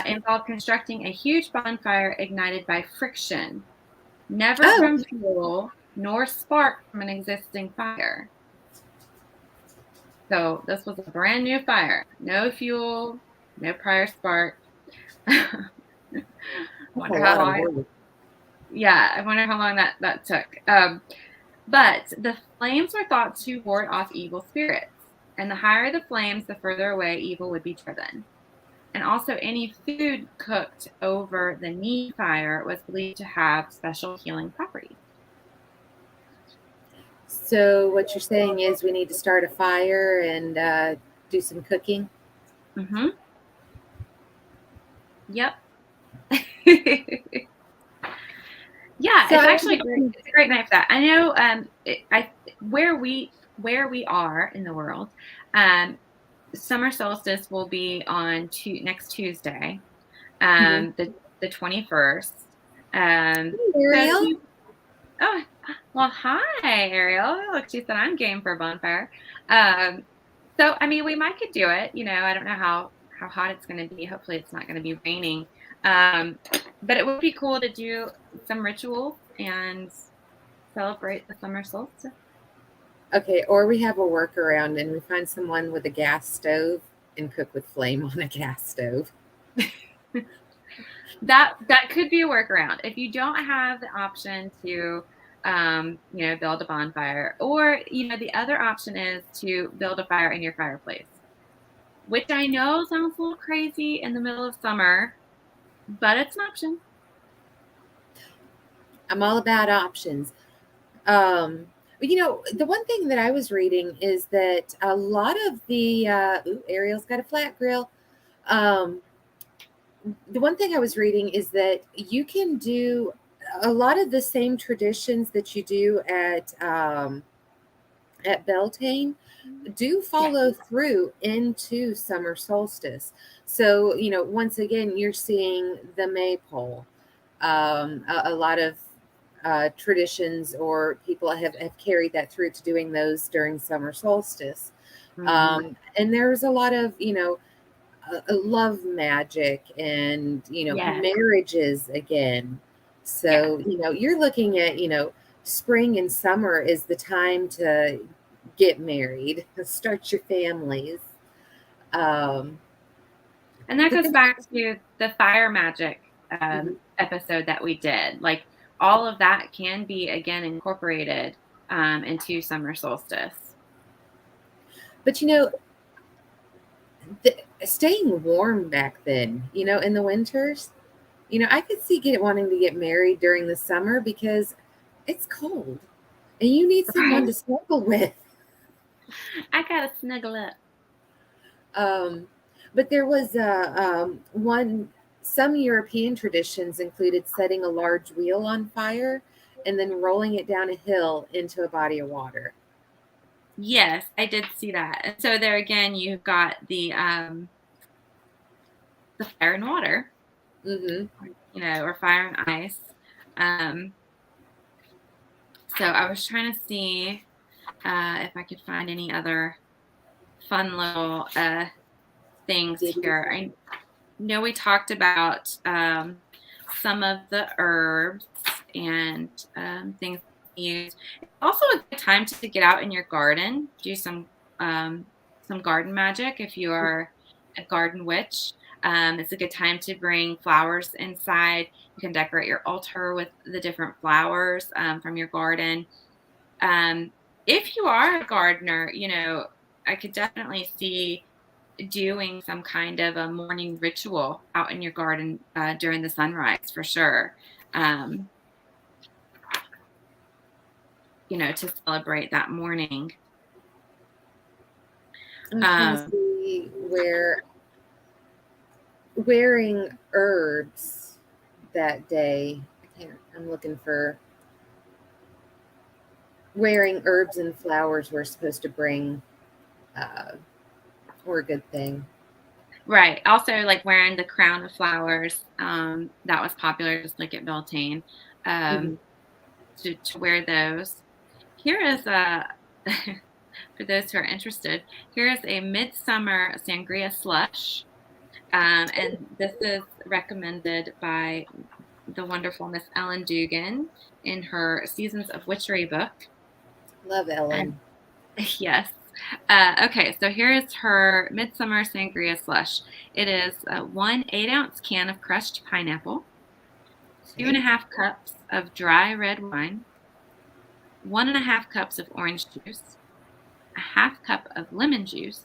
involved constructing a huge bonfire ignited by friction, never Oh, from fuel nor spark from an existing fire. So this was a brand new fire, no fuel, no prior spark. I That's a wonder how lot of long. work. Yeah, I wonder how long that took. But the flames were thought to ward off evil spirits, and the higher the flames, the further away evil would be driven. And also, any food cooked over the need fire was believed to have special healing properties. So what you're saying is we need to start a fire and do some cooking. Mm-hmm. Yep. Yeah, So it's I actually great. want It's a great night for that. I know. Where we are in the world, um, summer solstice will be on next Tuesday, to. the 21st. So if Ariel. you, oh, well, hi, Ariel. Look, she said I'm game for a bonfire. Um, so I mean, we might could do it. I don't know how hot it's going to be. Hopefully, it's not going to be raining. Um, but it would be cool to do some rituals and celebrate the summer solstice. Okay, or we have a workaround and we find someone with a gas stove and cook with flame on a gas stove. That could be a workaround if you don't have the option to build a bonfire, or the other option is to build a fire in your fireplace, which I know sounds a little crazy in the middle of summer, but it's an option. I'm all about options. But the one thing that I was reading is that a lot of the Ariel's got a flat grill. Um, the one thing I was reading is that you can do a lot of the same traditions that you do at Beltane do Yeah. follow through into summer solstice. So, once again, you're seeing the maypole. A lot of traditions or people have carried that through to doing those during summer solstice. Hmm. And there's a lot of, love magic and, Yes. marriages again. Yes. So, you're looking at, spring and summer is the time to get married, start your families. Um, And that but goes then, back to the fire magic Mhm. episode that we did. Like, all of that can be again incorporated into summer solstice. but staying warm back then, in the winters, I could see wanting to get married during the summer because it's cold and you need someone Right. to snuggle with. I gotta snuggle up. Um, but there was some European traditions included setting a large wheel on fire and then rolling it down a hill into a body of water. Yes, I did see that. And so there again, you've got the fire and water, Hmm. or fire and ice. Um, so I was trying to see if I could find any other fun little things here. I know we talked about some of the herbs and things used. It's also a good time to get out in your garden, do some garden magic if you are a garden witch. It's a good time to bring flowers inside. You can decorate your altar with the different flowers from your garden. Um, if you are a gardener, I could definitely see doing some kind of a morning ritual out in your garden during the sunrise for sure. Um, to celebrate that morning. I'm trying to Um, see where wearing herbs that day. I'm looking for wearing herbs and flowers we're supposed to bring uh, or a good thing. right. Also, like wearing the crown of flowers. That was popular, just like at Beltane. Hmm. Um, to wear those. Here is a for those who are interested. Here is a midsummer sangria slush. And this is recommended by the wonderful Miss Ellen Dugan in her Seasons of Witchery book. Love And Ellen. yes. Okay, so here is her Midsummer Sangria Slush. It is 1 8-ounce can of crushed pineapple, Okay. 2.5 cups of dry red wine, 1.5 cups of orange juice, a half cup of lemon juice,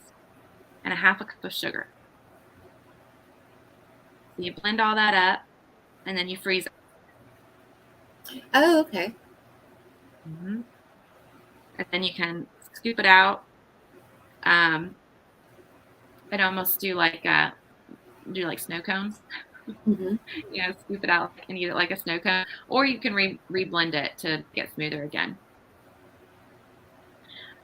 and a half a cup of sugar. So you blend all that up, and then you freeze it. Oh, okay. And then you can scoop it out. I'd almost do like snow cones. Hmm. Scoop it out and eat it like a snow cone, or you can reblend it to get smoother again.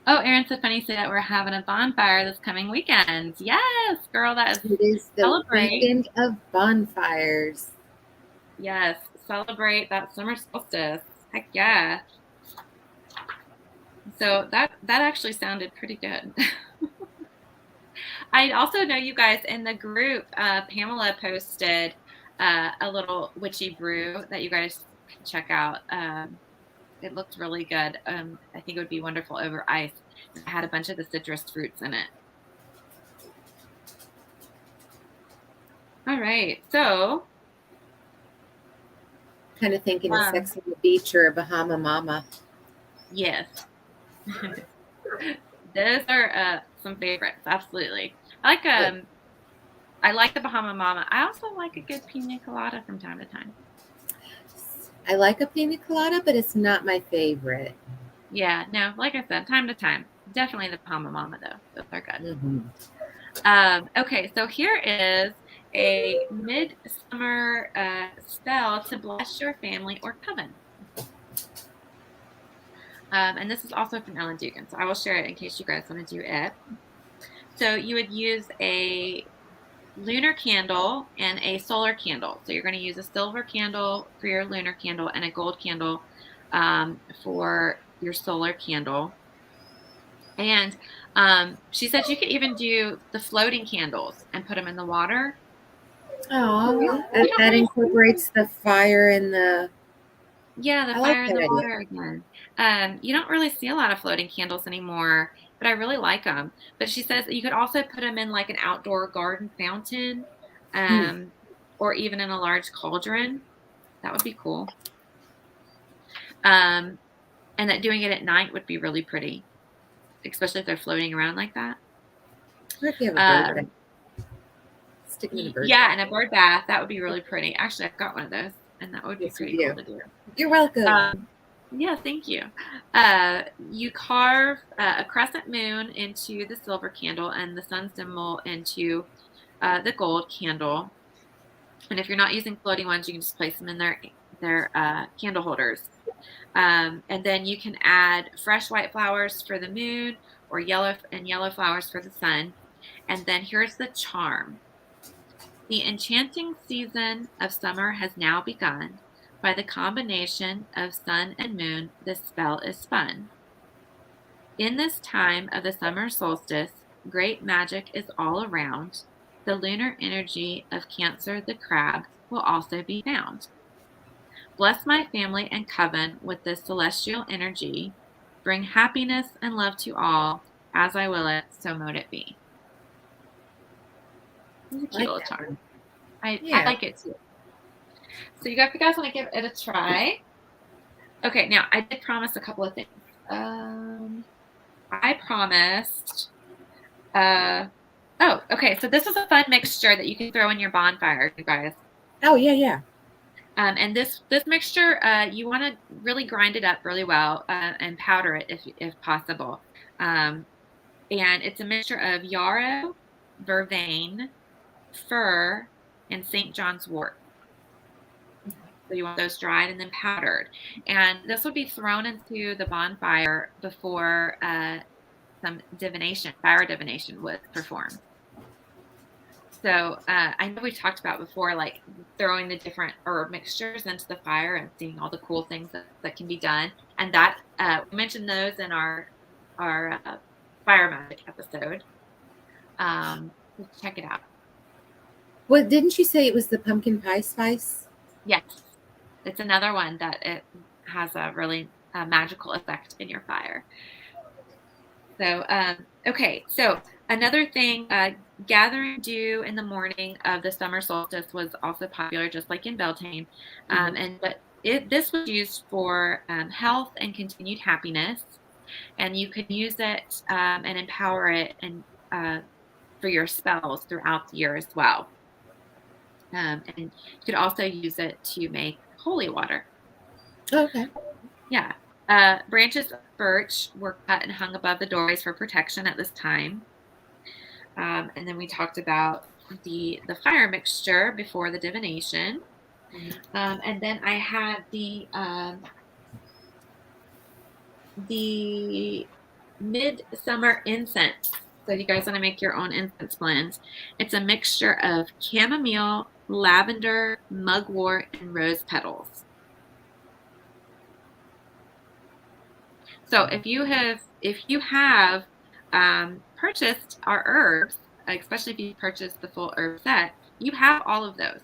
Oh, Erin Stephanie said that we're having a bonfire this coming weekend. Yes, girl, that is It is the celebrate. weekend of bonfires. Yes, celebrate that summer solstice. Heck yeah. So that actually sounded pretty good. I also know you guys in the group, Pamela posted a little witchy brew that you guys can check out. It looked really good. I think it would be wonderful over ice. It had a bunch of the citrus fruits in it. All right, so Kind of thinking of Sex on the Beach or a Bahama Mama. yes, those are some favorites. Absolutely, I like Good. I like the Bahama Mama. I also like a good pina colada from time to time. I like a pina colada, but it's not my favorite. Yeah, no, like I said, time to time. Definitely the Bahama Mama though. Those are good. Hmm. Okay, so here is a midsummer spell to bless your family or coven. And this is also from Ellen Dugan, so I will share it in case you guys want to do it. So you would use a lunar candle and a solar candle. So you're going to use a silver candle for your lunar candle and a gold candle for your solar candle. And she said you could even do the floating candles and put them in the water. Oh, You don't that really see them. incorporates the fire and the. Yeah, the I like fire in that the idea. water again. You don't really see a lot of floating candles anymore, but I really like them. But she says that you could also put them in like an outdoor garden fountain, Hmm. um, or even in a large cauldron. That would be cool. Um, and that doing it at night would be really pretty, especially if they're floating around like that. Or if you have a bird bath, Um, stick them in a bird yeah, bath. and a bird bath, that would be really pretty. Actually, I've got one of those, and that would be Yes, you pretty cool do. to do. You're welcome. Yeah, thank you. You carve a crescent moon into the silver candle and the sun symbol into the gold candle. And if you're not using floating ones, you can just place them in their candle holders. And then you can add fresh white flowers for the moon or yellow flowers for the sun. And then here's the charm. The enchanting season of summer has now begun. By the combination of sun and moon, this spell is spun. In this time of the summer solstice, great magic is all around. The lunar energy of Cancer the crab will also be found. Bless my family and coven with this celestial energy. Bring happiness and love to all. As I will it, so mote it be. It's a I cute like little that charm. one. I Yeah. like it too. So you guys want to give it a try? Okay, now I did promise a couple of things. I promised. Oh, okay. So this was a fun mixture that you can throw in your bonfire, you guys. Oh, yeah, yeah. And this mixture, you want to really grind it up really well and powder it if possible. And it's a mixture of yarrow, vervain, fir, and St. John's wort. So you want those dried and then powdered. And this would be thrown into the bonfire before some fire divination was performed. So I know we've talked about before, like throwing the different herb mixtures into the fire and seeing all the cool things that can be done. And that we mentioned those in our fire magic episode. Check it out. Well, didn't you say it was the pumpkin pie spice? Yes, it's another one that it has a really magical effect in your fire. So, okay. So another thing, gathering dew in the morning of the summer solstice was also popular, just like in Beltane. Hmm. This was used for health and continued happiness, and you could use it and empower it and for your spells throughout the year as well. And you could also use it to make holy water. Okay. Yeah. Branches of birch were cut and hung above the doorways for protection at this time. And then we talked about the fire mixture before the divination. Mhm. And then I had the midsummer incense. So if you guys want to make your own incense blends, it's a mixture of chamomile, lavender, mugwort, and rose petals. So if you have purchased our herbs, especially if you purchased the full herb set, you have all of those.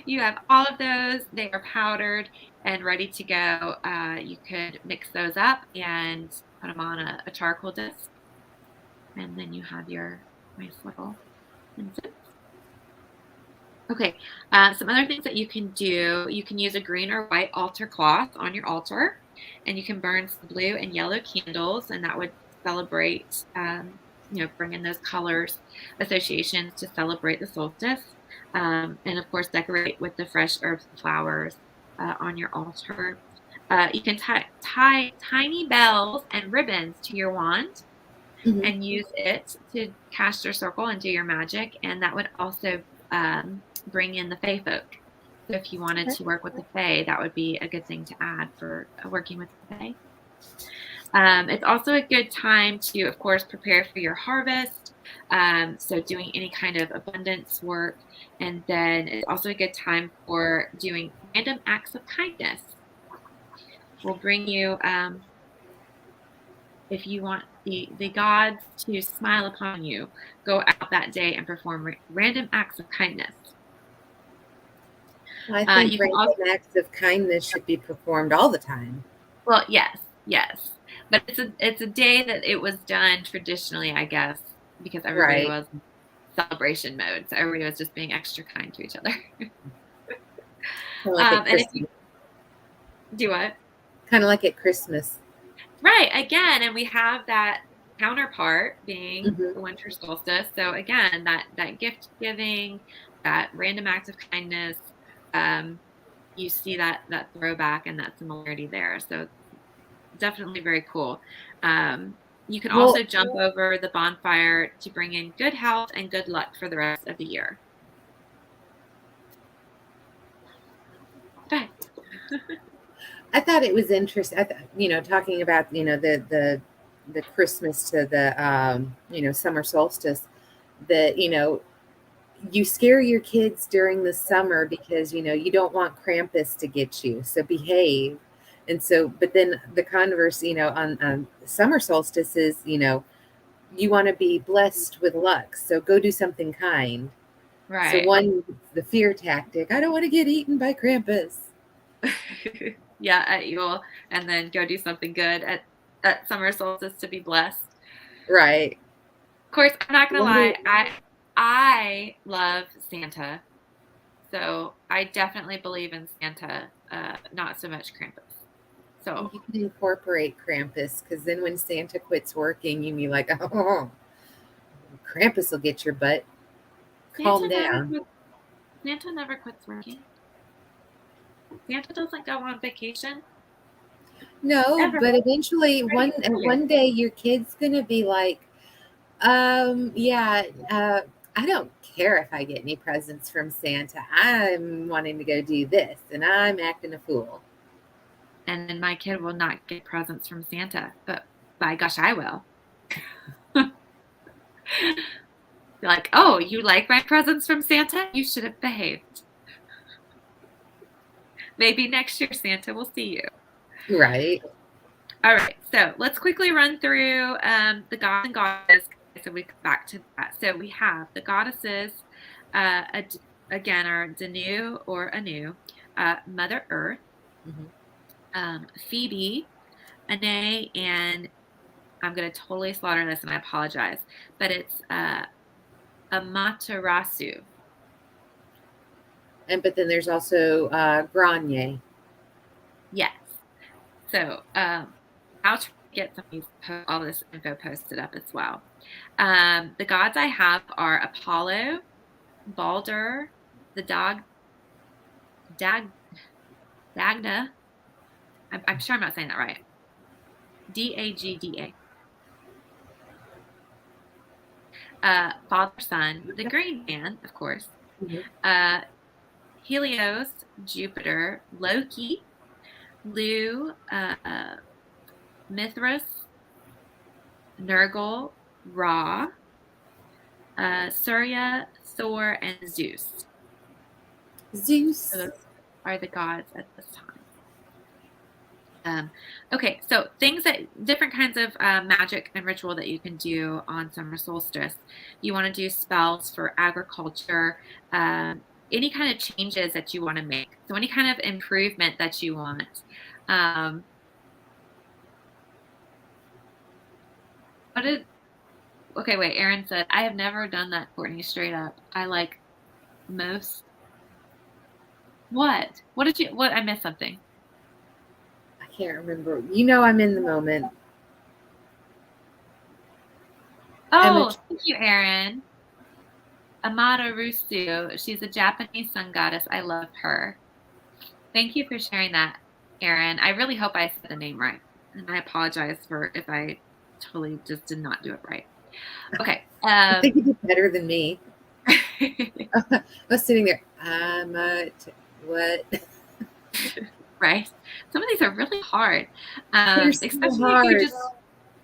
You have all of those. They are powdered and ready to go. You could mix those up and put them on a charcoal disc, and then you have your nice little incense. Okay, some other things that you can do. You can use a green or white altar cloth on your altar, and you can burn some blue and yellow candles, and that would celebrate, bring in those colors associations to celebrate the solstice. And of course, decorate with the fresh herbs and flowers on your altar. You can tie tiny bells and ribbons to your wand Hmm. and use it to cast your circle and do your magic. And that would also bring in the Fae folk. So if you wanted Okay. to work with the Fae, that would be a good thing to add for working with the Fae. It's also a good time to, of course, prepare for your harvest. So doing any kind of abundance work. And then it's also a good time for doing random acts of kindness. Will bring you if you want the gods to smile upon you, go out that day and perform random acts of kindness. Well, I think You can also, random acts of kindness should be performed all the time. well, yes, yes, but it's a day that it was done traditionally, I guess, because everybody Right. was in celebration mode, so everybody was just being extra kind to each other. Kind of like at And if you Christmas. do what, Kind of like at Christmas. right, again, and we have that counterpart being Hmm. the winter solstice. So again, that gift giving, that random act of kindness, um, you see that throwback and that similarity there. So definitely very cool. You can Well, also jump over the bonfire to bring in good health and good luck for the rest of the year. Okay. I thought it was interesting. Talking about the Christmas to the summer solstice. That you scare your kids during the summer because you don't want Krampus to get you, so behave. And so, but then the converse, on summer solstice is you want to be blessed with luck, so go do something kind. So Right. one, the fear tactic, I don't want to get eaten by Krampus. Yeah, at Yule, and then go do something good at summer solstice to be blessed. Right. Of course, I'm not gonna Wonder. lie, I love Santa, so I definitely believe in Santa, not so much Krampus. You So can incorporate Krampus because then when Santa quits working, you be like, oh, Krampus will get your butt. Santa Calm never down. quits. Santa never quits working. Santa doesn't go on vacation No, ever. but eventually, Very good. one day, your kid's gonna be like, yeah, I don't care if I get any presents from Santa. I'm wanting to go do this, and I'm acting a fool. And then my kid will not get presents from Santa, but by gosh, I will. Be like, oh, you like my presents from Santa? You should have behaved. Maybe next year Santa will see you. Right. All right, so let's quickly run through the gods and goddesses. So we come back to that. So we have the goddesses, again, are Danu or Anu, Mother Earth, Hmm. Phoebe, Ane, and I'm going to totally slaughter this and I apologize, but it's Amaterasu. But then there's also Granye. Yes. So I'll try to get some of these, all this info posted up as well. The gods I have are Apollo, Balder, the dog, Dagda. I'm sure I'm not saying that right. Dagda. Father, Son, the Green Man, of course. Mhm. Uh, Helios, Jupiter, Loki, Lu, Mithras, Nergal, Ra, Surya, Thor, and Zeus. So Zeus. those are the gods at this time. Okay, so different kinds of magic and ritual that you can do on summer solstice. You want to do spells for agriculture, any kind of changes that you want to make. So any kind of improvement that you want. Um, what did, okay, wait, Aaron said, I have never done that, Courtney, straight up. I like most, what, I missed something. I can't remember. You know, I'm in the moment. Oh, thank you, Aaron. Amada Rusu. She's a Japanese sun goddess. I love her. Thank you for sharing that, Aaron. I really hope I said the name right. And I apologize for if I totally just did not do it right. Okay. I think you did better than me. I was sitting there. What? Right. Some of these are really hard. They're so Especially if you hard. just,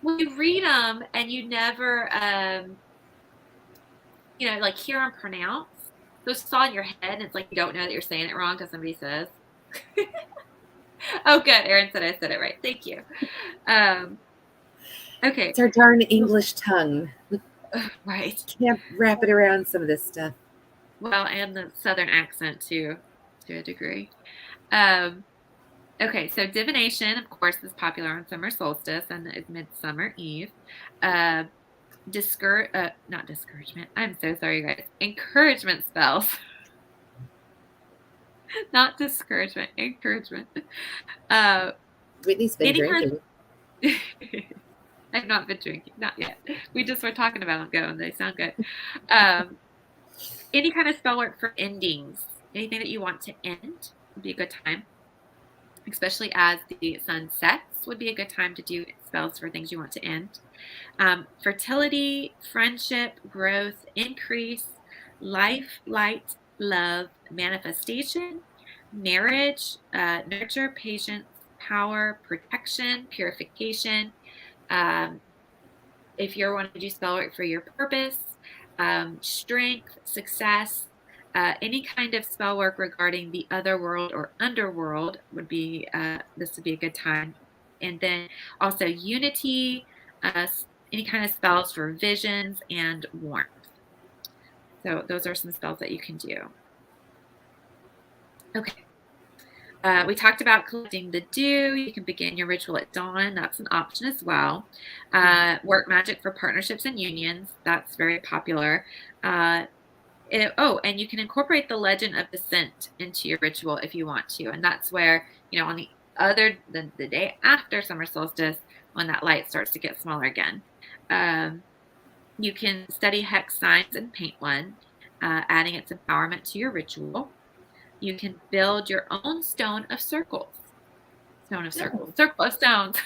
when you read them and you never, like hear them pronounced. So it's just all in your head. And it's like you don't know that you're saying it wrong because somebody says. Oh, good. Aaron said I said it right. Thank you. Okay. It's our darn English tongue. Right. Can't wrap it around some of this stuff. Well, and the Southern accent too, to a degree. Um, okay, so divination, of course, is popular on summer solstice and is Midsummer Eve. Uh, not discouragement. I'm so sorry, you guys. Encouragement spells, not discouragement. Encouragement. Uh, Whitney's been any kind drinking. of I've not been drinking, not yet. We just were talking about them going. They sound good. Any kind of spell work for endings. Anything that you want to end would be a good time, especially as the sun sets, would be a good time to do spells for things you want to end. Fertility, friendship, growth, increase, life, light, love, manifestation, marriage, nurture, patience, power, protection, purification. Um, if you're wanting to do spell work for your purpose, strength, success, any kind of spell work regarding the other world or underworld would be, this would be a good time. And then also unity, any kind of spells for visions and warmth. So those are some spells that you can do. Okay. We talked about collecting the dew. You can begin your ritual at dawn. That's an option as well. Work magic for partnerships and unions. That's very popular. And you can incorporate the legend of descent into your ritual if you want to. And that's where, on the day after summer solstice, when that light starts to get smaller again. You can study hex signs and paint one, adding its empowerment to your ritual. You can build your own stone of circles. Stone of circles. Circle of stones.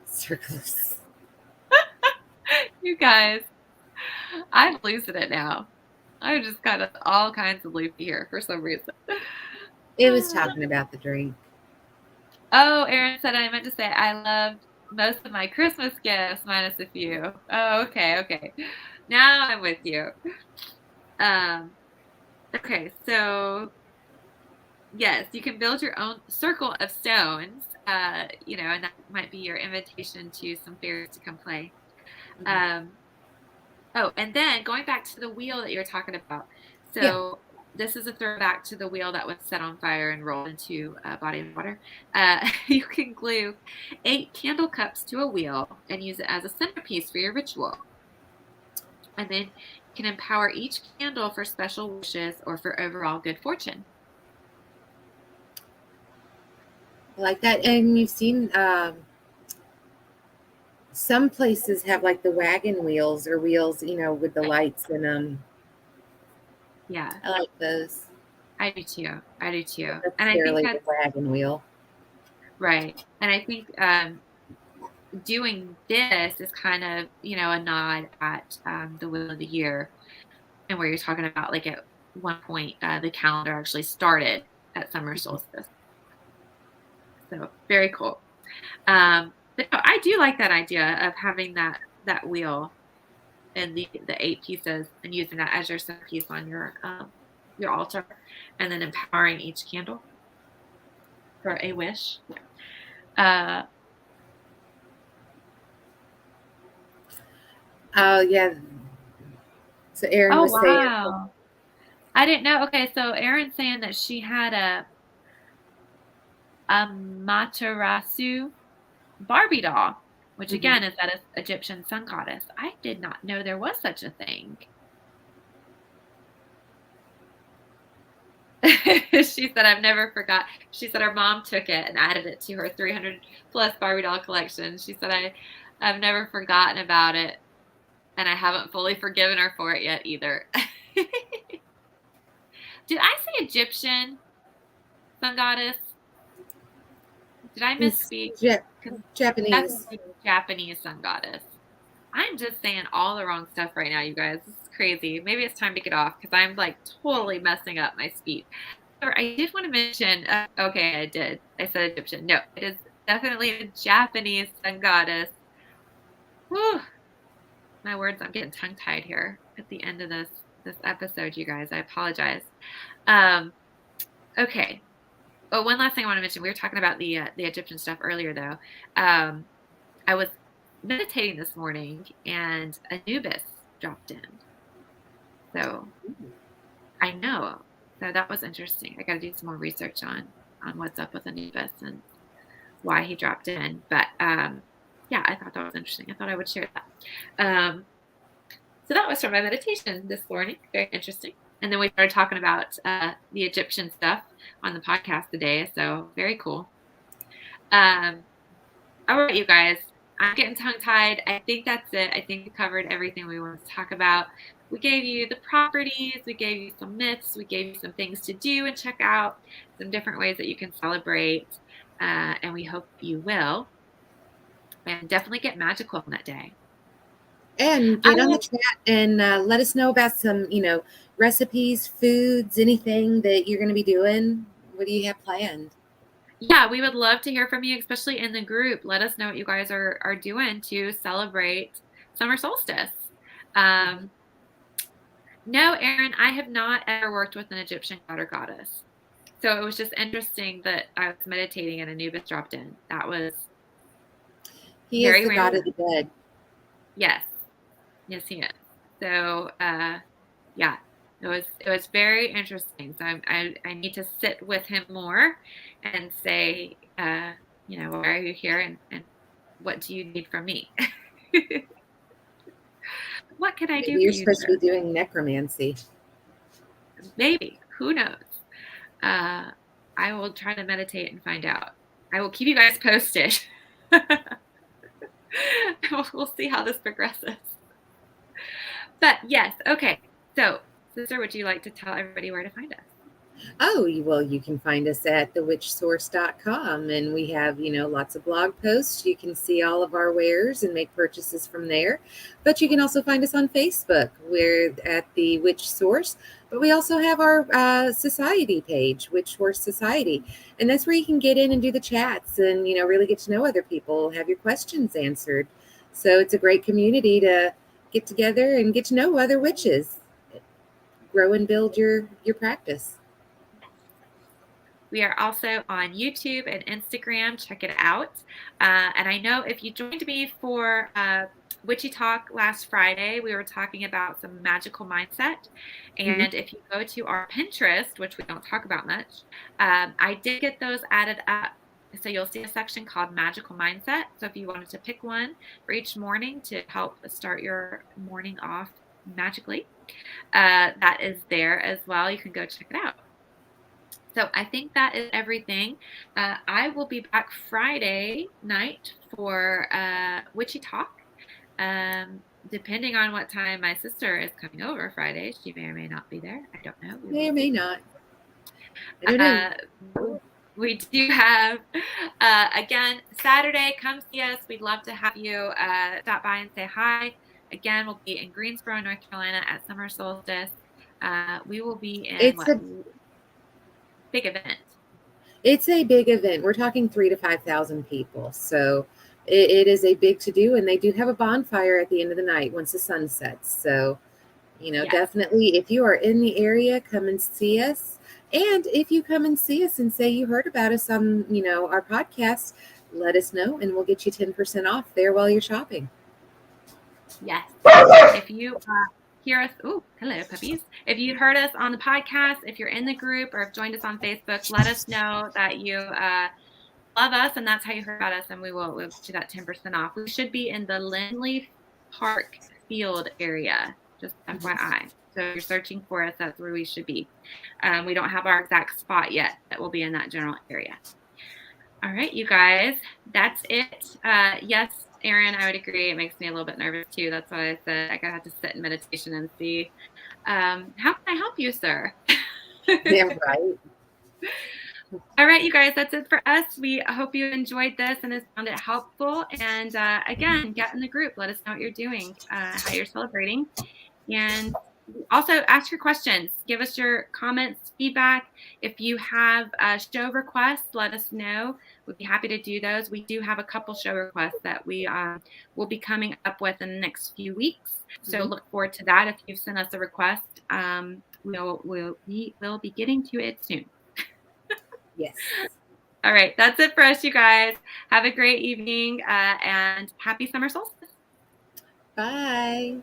Circles. You guys, I'm losing it now. I just got all kinds of loopy here for some reason. It was talking about the drink. Oh, Aaron said I meant to say I loved most of my Christmas gifts minus a few. Oh, okay. Now I'm with you. Okay, so yes, you can build your own circle of stones, and that might be your invitation to some fairies to come play. Mm-hmm. Oh, and then going back to the wheel that you were talking about. Yeah. So this is a throwback to the wheel that was set on fire and rolled into a body of water. You can glue 8 candle cups to a wheel and use it as a centerpiece for your ritual. And then you can empower each candle for special wishes or for overall good fortune. I like that. And you've seen some places have like the wagon wheels or wheels, with the lights in them. Yeah, I like those. I do too. I do too. Not And I think necessarily the that's wagon wheel. right. And I think doing this is kind of, a nod at the Wheel of the Year, and where you're talking about like at one point the calendar actually started at summer solstice. So very cool. But no, I do like that idea of having that wheel and the 8 pieces and using that as your centerpiece on your altar, and then empowering each candle for a wish. Uh, Oh yeah. So Erin oh was saying, wow. I didn't know. Okay, so Erin's saying that she had a Matarasu Barbie doll, which mhm. again is that Egyptian sun goddess. I did not know there was such a thing. She said, I've never forgot. She said her mom took it and added it to her 300 plus Barbie doll collection. She said, I've never forgotten about it, and I haven't fully forgiven her for it yet either. Did I say Egyptian sun goddess? Did I It's misspeak? Because that's Japanese. the Japanese sun goddess. I'm just saying all the wrong stuff right now, you guys. This is crazy. Maybe it's time to get off because I'm like totally messing up my speech. I did want to mention, okay, I did. I said Egyptian. No, it is definitely a Japanese sun goddess. Whew, my words, I'm getting tongue tied here at the end of this episode, you guys. I apologize. Um, okay. Oh, one last thing I want to mention. We were talking about the Egyptian stuff earlier, though. I was meditating this morning, and Anubis dropped in. So I know. So that was interesting. I got to do some more research on what's up with Anubis and why he dropped in. But yeah, I thought that was interesting. I thought I would share that. So that was from my meditation this morning. Very interesting. And then we started talking about the Egyptian stuff on the podcast today. So very cool. All right, you guys. I'm getting tongue tied. I think that's it. I think we covered everything we wanted to talk about. We gave you the properties, we gave you some myths, we gave you some things to do and check out, some different ways that you can celebrate. And we hope you will. And definitely get magical on that day. And get on the chat and let us know about some, recipes, foods, anything that you're going to be doing. What do you have planned? Yeah, we would love to hear from you, especially in the group. Let us know what you guys are doing to celebrate summer solstice. No, Erin, I have not ever worked with an Egyptian god or goddess. So it was just interesting that I was meditating and Anubis dropped in. That was He is very the god of random. the dead. Yes. Yes, he is. So yeah, it was very interesting. So I need to sit with him more and say, why are you here and what do you need from me? What can I Maybe do for you're you, supposed to be sir? doing necromancy. Maybe. Who knows? Uh, I will try to meditate and find out. I will keep you guys posted. We'll see how this progresses. But yes, okay. So, sister, would you like to tell everybody where to find us? Oh, well, you can find us at thewitchsource.com, and we have, lots of blog posts. You can see all of our wares and make purchases from there. But you can also find us on Facebook. We're at the Witch Source, but we also have our society page, Witch Source Society, and that's where you can get in and do the chats and, really get to know other people, have your questions answered. So it's a great community to get together and get to know other witches, grow and build your practice. We are also on YouTube and Instagram. Check it out. And I know if you joined me for Witchy Talk last Friday, we were talking about some magical mindset. And if you go to our Pinterest, which we don't talk about much, I did get those added up. So you'll see a section called Magical Mindset. So if you wanted to pick one for each morning to help start your morning off magically, that is there as well. You can go check it out. So I think that is everything. I will be back Friday night for Witchy Talk. Depending on what time my sister is coming over Friday, she may or may not be there. I don't know. May or may not. I don't know. We do have, again, Saturday, come see us. We'd love to have you stop by and say hi. Again, we'll be in Greensboro, North Carolina at Summer Solstice. We will be in big event. It's a big event. We're talking 3,000 to 5,000 people. So it is a big to do. And they do have a bonfire at the end of the night once the sun sets. So, definitely if you are in the area, come and see us. And if you come and see us and say you heard about us on, our podcast, let us know and we'll get you 10% off there while you're shopping. Yes. If you hear us, oh, hello, puppies. If you heard us on the podcast, if you're in the group or have joined us on Facebook, let us know that you love us and that's how you heard about us, and we'll get you that 10% off. We should be in the Lindley Park Field area, just FYI. So if you're searching for us, that's where we should be. We don't have our exact spot yet, but we'll be in that general area. All right, you guys, that's it. Yes, Erin, I would agree. It makes me a little bit nervous too. That's why I said I gotta have to sit in meditation and see. How can I help you, sir? Yeah, right. All right, you guys, that's it for us. We hope you enjoyed this and has found it helpful. And again, get in the group. Let us know what you're doing, how you're celebrating. And also ask your questions. Give us your comments, feedback. If you have show requests, let us know. We'd be happy to do those. We do have a couple show requests that we will be coming up with in the next few weeks. So look forward to that. If you've sent us a request, we will be getting to it soon. Yes. All right. That's it for us, you guys. Have a great evening and happy summer solstice. Bye.